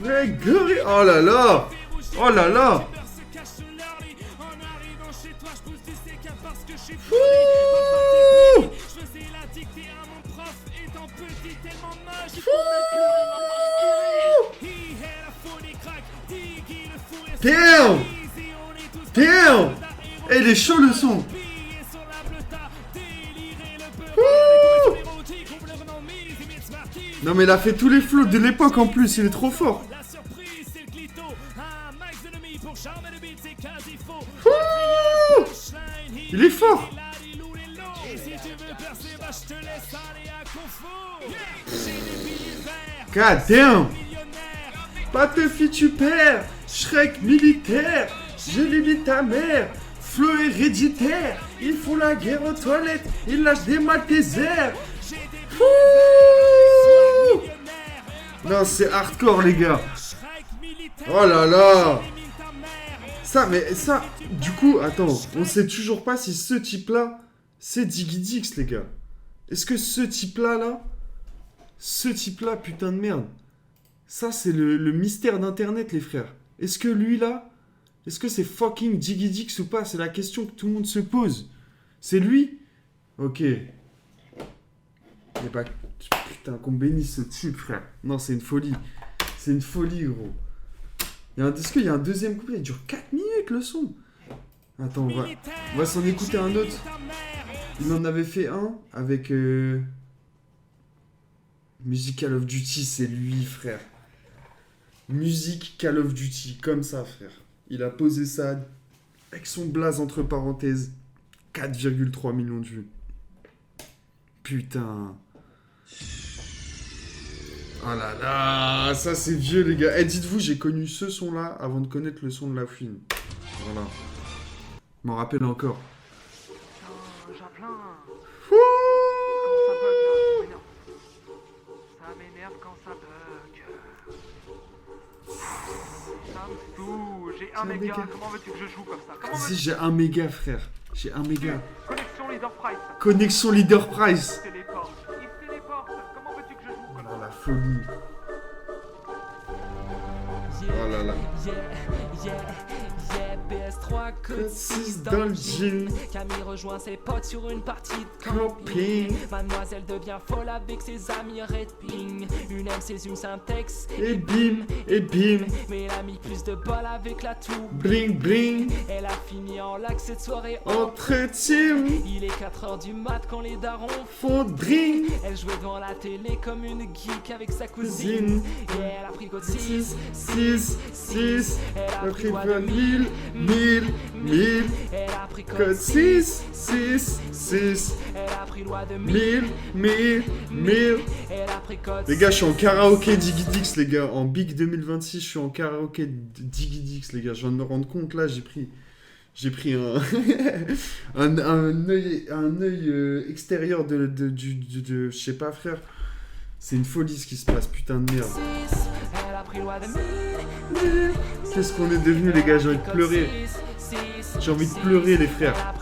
Grégory. Oh là là. Oh là là. Wouh! Damn! Damn! Eh, il est chaud le son! Wouh! Non mais il a fait tous les flots de l'époque en plus, il est trop fort! Wouh! Il est fort! God damn! Pas te fie, tu perds! Shrek militaire! Je limite ta mère! Flow héréditaire! Ils font la guerre aux toilettes! Ils lâchent des Maltesers! Wouh! Non, c'est hardcore, les gars! Oh là là! Ça, mais ça, du coup, attends, on sait toujours pas si ce type-là, c'est Digidix, les gars. Est-ce que ce type-là, ce type-là, putain de merde, Ça, c'est le mystère d'Internet, les frères. Est-ce que lui, là, est-ce que c'est fucking Jiggy Dix ou pas? C'est la question que tout le monde se pose. C'est lui? Ok. Et bah, putain, qu'on bénisse ce type, frère. Non, c'est une folie. C'est une folie, gros. Est-ce qu'il y a un deuxième couplet? Il dure 4 minutes, le son. Attends, on va s'en écouter un autre. Il en avait fait un avec... Music Call of Duty, c'est lui, frère. Musique Call of Duty, comme ça, frère. Il a posé ça avec son blaze entre parenthèses. 4,3 millions de vues. Putain. Oh là là, ça c'est vieux, les gars. Eh, dites-vous, j'ai connu ce son-là avant de connaître le son de la fouine. Voilà. Je m'en rappelle encore. Ça m'énerve quand ça bug. Ça me saoule. J'ai un méga. Comment veux-tu que je joue comme ça? Si, j'ai un méga, frère. J'ai un méga. Connexion Leader Price. Connexion Leader Price. Il se téléporte. Comment veux-tu que je joue comme ça? Oh la folie. Oh là là. PS3 code 6 dans le jean. Camille rejoint ses potes sur une partie de camping. Mademoiselle devient folle avec ses amis Red Ping. Une MC, une syntaxe et bim, et bim. Mais elle a mis plus de bol avec la toux bling bling. Elle a fini en lac cette soirée entre team. Il est 4h du mat quand les darons font drink. Elle jouait devant la télé comme une geek avec sa cousine. Et elle a pris code 6. Elle a pris quoi de 1000. Elle a pris code 6. Elle a pris loi de 1000. Elle a pris code. Les gars, je suis en karaoké Diggy Dix, les gars. En Big 2026, je suis en karaoké Diggy Dix, les gars. Je viens de me rendre compte, là, j'ai pris un un œil extérieur de je sais pas, frère. C'est une folie ce qui se passe, putain de merde. Qu'est-ce qu'on est devenu, les gars? J'ai envie de pleurer. J'ai envie de pleurer, les frères.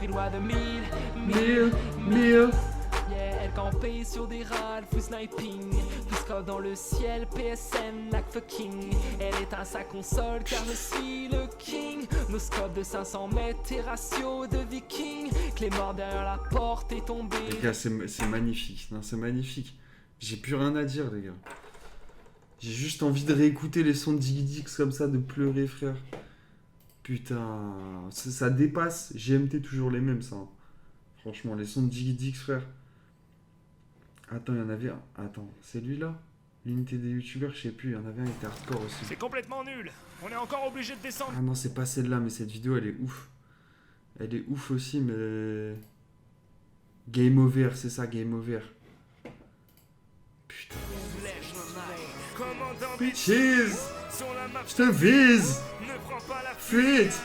Elle campait sur des râles, full sniping. Plus comme dans le ciel, PSN, like fucking. Elle éteint sa console car je suis le king. Nos scopes de 500 mètres et ratio de viking. Clé mort derrière la porte est tombée. Les gars, c'est magnifique. Non, c'est magnifique. J'ai plus rien à dire, les gars. J'ai juste envie de réécouter les sons de Diggy Dix comme ça, de pleurer, frère. Putain, ça dépasse. GMT toujours les mêmes, ça. Hein. Franchement, les sons de Diggy Dix, frère. Attends, il y en avait un. Attends, c'est lui là? L'unité des youtubeurs, je sais plus, il y en avait un, il était hardcore aussi. C'est complètement nul. On est encore obligé de descendre. Ah non, c'est pas celle-là, mais cette vidéo, elle est ouf. Elle est ouf aussi, mais... Game over, c'est ça, game over. Putain. Bitches, je te vise. Fuite.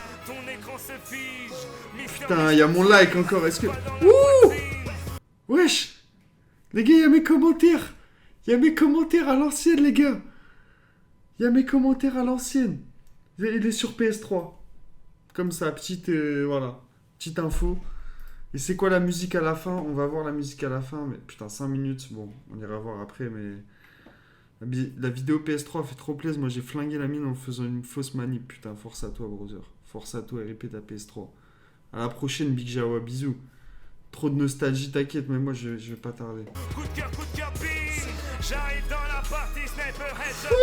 Putain, il y a mon like encore, est-ce que... Ouh. Wesh. Les gars, il y a mes commentaires. Il y a mes commentaires à l'ancienne, les gars. Il y a mes commentaires à l'ancienne. Il est sur PS3. Comme ça, petite... voilà. Petite info. Et c'est quoi la musique à la fin? On va voir la musique à la fin. Mais putain, 5 minutes. Bon, on ira voir après, mais... La vidéo PS3 fait trop plaisir. Moi, j'ai flingué la mine en faisant une fausse manip. Putain, force à toi, brother. Force à toi et répète ta PS3. À la prochaine, Big Jawa. Bisous. Trop de nostalgie, t'inquiète, mais moi, je vais pas tarder. Coup de cœur, bing. J'arrive dans la partie, sniper headshot.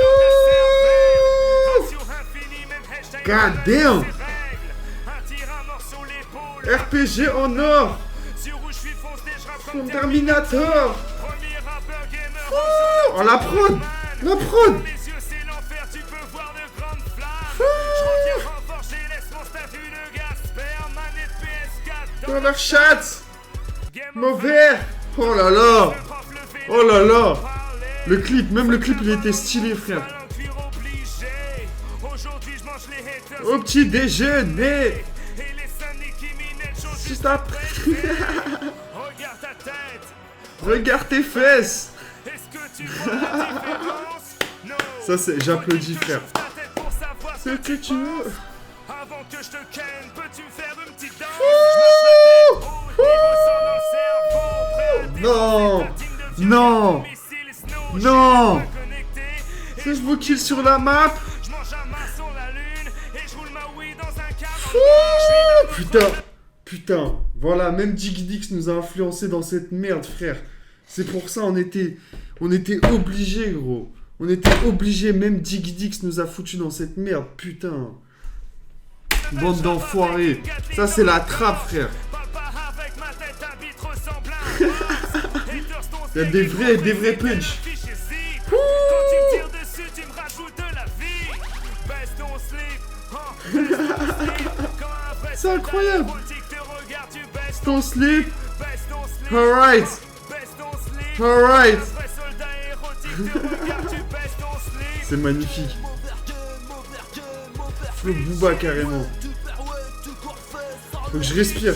God damn. Un tir à mort sur l'épaule. RPG en or. Sur rouge, je suis foncé, je rappe comme Terminator. Premier rappeur gamer. Oh, la prod. La prod. Les yeux, c'est l'enfer, tu peux voir de grandes flammes. Je reviens renforcer, laisse mon statut de Gasper. Manette PS4 dans leur chat. Mauvais. Oh là là. Oh là là. Le clip, même le clip, il était stylé, frère. Au petit déjeuner. Juste après. Regarde ta tête. Regarde tes fesses. Est-ce que tu vois la différence? Non. Ça, c'est... J'applaudis, frère. Ce que tu veux. Avant que je te ken, peux-tu me faire une petite danse? Non. Non. Non. 13 beaux kills sur la map. Je mange un main sur la lune et je roule ma weed dans un cadre. Putain, voilà, même Digidix nous a influencé dans cette merde, frère. C'est pour ça on était obligés, gros. On était obligés, même Digidix nous a foutu dans cette merde, putain. Bande d'enfoirés. Ça, c'est la trappe, frère. Il y a des vrais punch. C'est incroyable. Ton slip. Alright. Alright. C'est magnifique. Flo Booba carrément. Faut que je respire.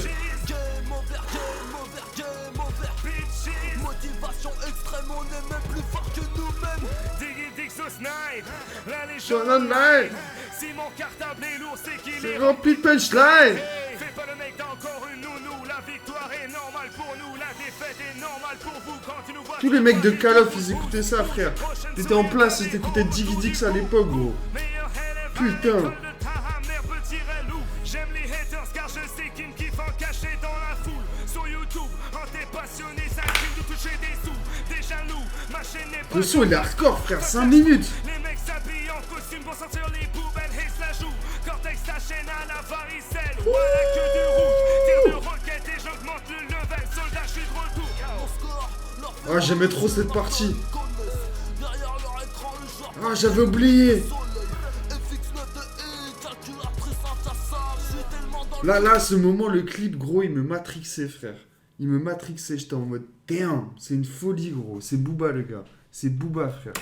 Si mon cartable est lourd, c'est qu'il est rempli de punchline. Fais pas le mec, t'as encore une nounou. La victoire est normale pour nous, la défaite est normale pour vous. Quand tu nous vois. Tous les mecs de Call of, ils écoutaient ça, frère. T'étais en place, ils écoutaient Digidix à l'époque, gros. Putain. J'aime les haters car je sais qu'ils me kiffent en caché dans la foule. Sur YouTube, en t'es passionné, ça crime de toucher des sous. Des jaloux, ma chaîne n'est pas. Le son il est hardcore, frère, 5 minutes. Les mecs s'habillent en costume pour sortir les poubelles et se la jouent. Cortex sa chaîne à la varicelle. Voilà que de rouge, tire de roquette et j'augmente le level. Soldat, je suis de retour. Ah, j'aimais trop cette partie. Ah, j'avais oublié. Là, ce moment, le clip, gros, il me matrixait, frère. Il me matrixait, j'étais en mode, damn, c'est une folie, gros. C'est Booba, le gars. C'est Booba, frère.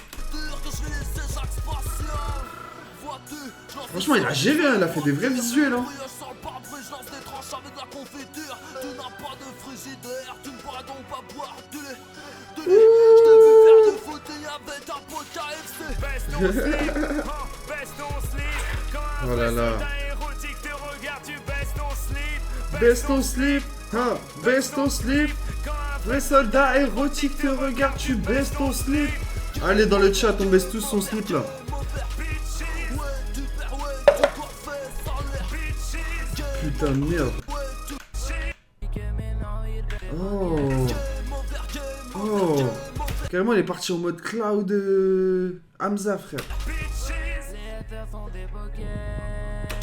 Franchement, il a géré, hein. Il a fait des vrais visuels, hein. Oh là là. Baisse ton slip, hein, baisse ton slip. Vrai soldat érotique te regarde, tu baisses ton slip. Allez dans le chat, on baisse tous son slip là. Putain de merde. Oh. Oh. Carrément il est parti en mode cloud Hamza, frère.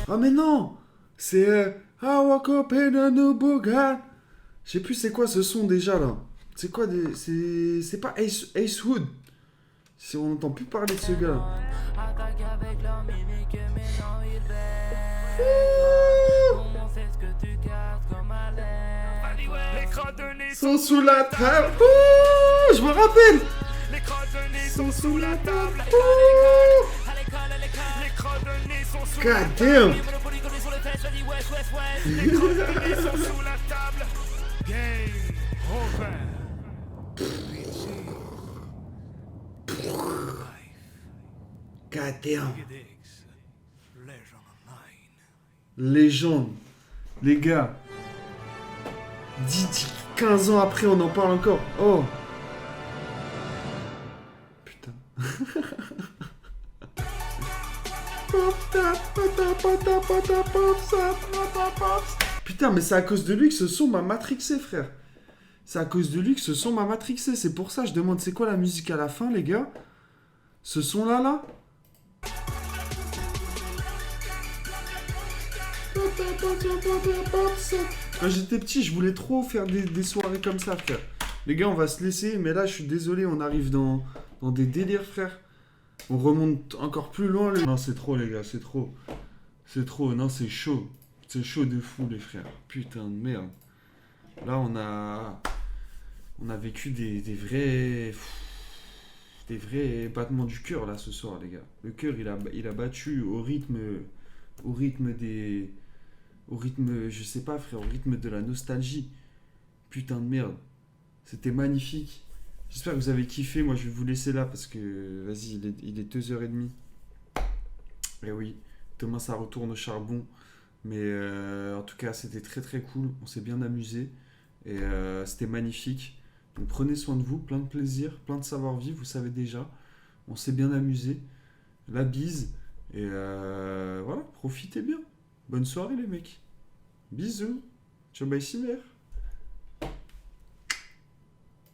Ah mais non. C'est I walk up in a new Bugatti. Je sais plus c'est quoi ce son déjà là. C'est quoi des... C'est pas Ace Hood. On n'entend plus parler de ce gars. Sont sous la table. Je me rappelle. Sont sous la table. God damn. God damn. Légende. Les gars. 15 ans après, on en parle encore. Oh. Putain. Putain, mais c'est à cause de lui que ce son m'a matrixé, frère. C'est à cause de lui que ce son m'a matrixé. C'est pour ça, je demande c'est quoi la musique à la fin, les gars. Ce son-là, là. Quand j'étais petit, je voulais trop faire des soirées comme ça, frère. Les gars, on va se laisser, mais là, je suis désolé, on arrive dans des délires, frère. On remonte encore plus loin. Non, c'est trop, les gars, c'est trop. C'est trop, non, c'est chaud. C'est chaud de fou, les frères. Putain de merde. Là, on a vécu des vrais battements du cœur, là, ce soir, les gars. Le cœur, il a battu au rythme, je sais pas, frère, au rythme de la nostalgie. Putain de merde. C'était magnifique. J'espère que vous avez kiffé. Moi, je vais vous laisser là parce que, vas-y, il est 2h30. Et oui, demain, ça retourne au charbon. Mais en tout cas, c'était très très cool. On s'est bien amusé. Et c'était magnifique. Donc, prenez soin de vous. Plein de plaisir, plein de savoir-vivre, vous savez déjà. On s'est bien amusé. La bise. Et voilà, profitez bien. Bonne soirée les mecs. Bisous. Ciao, bye, cimer.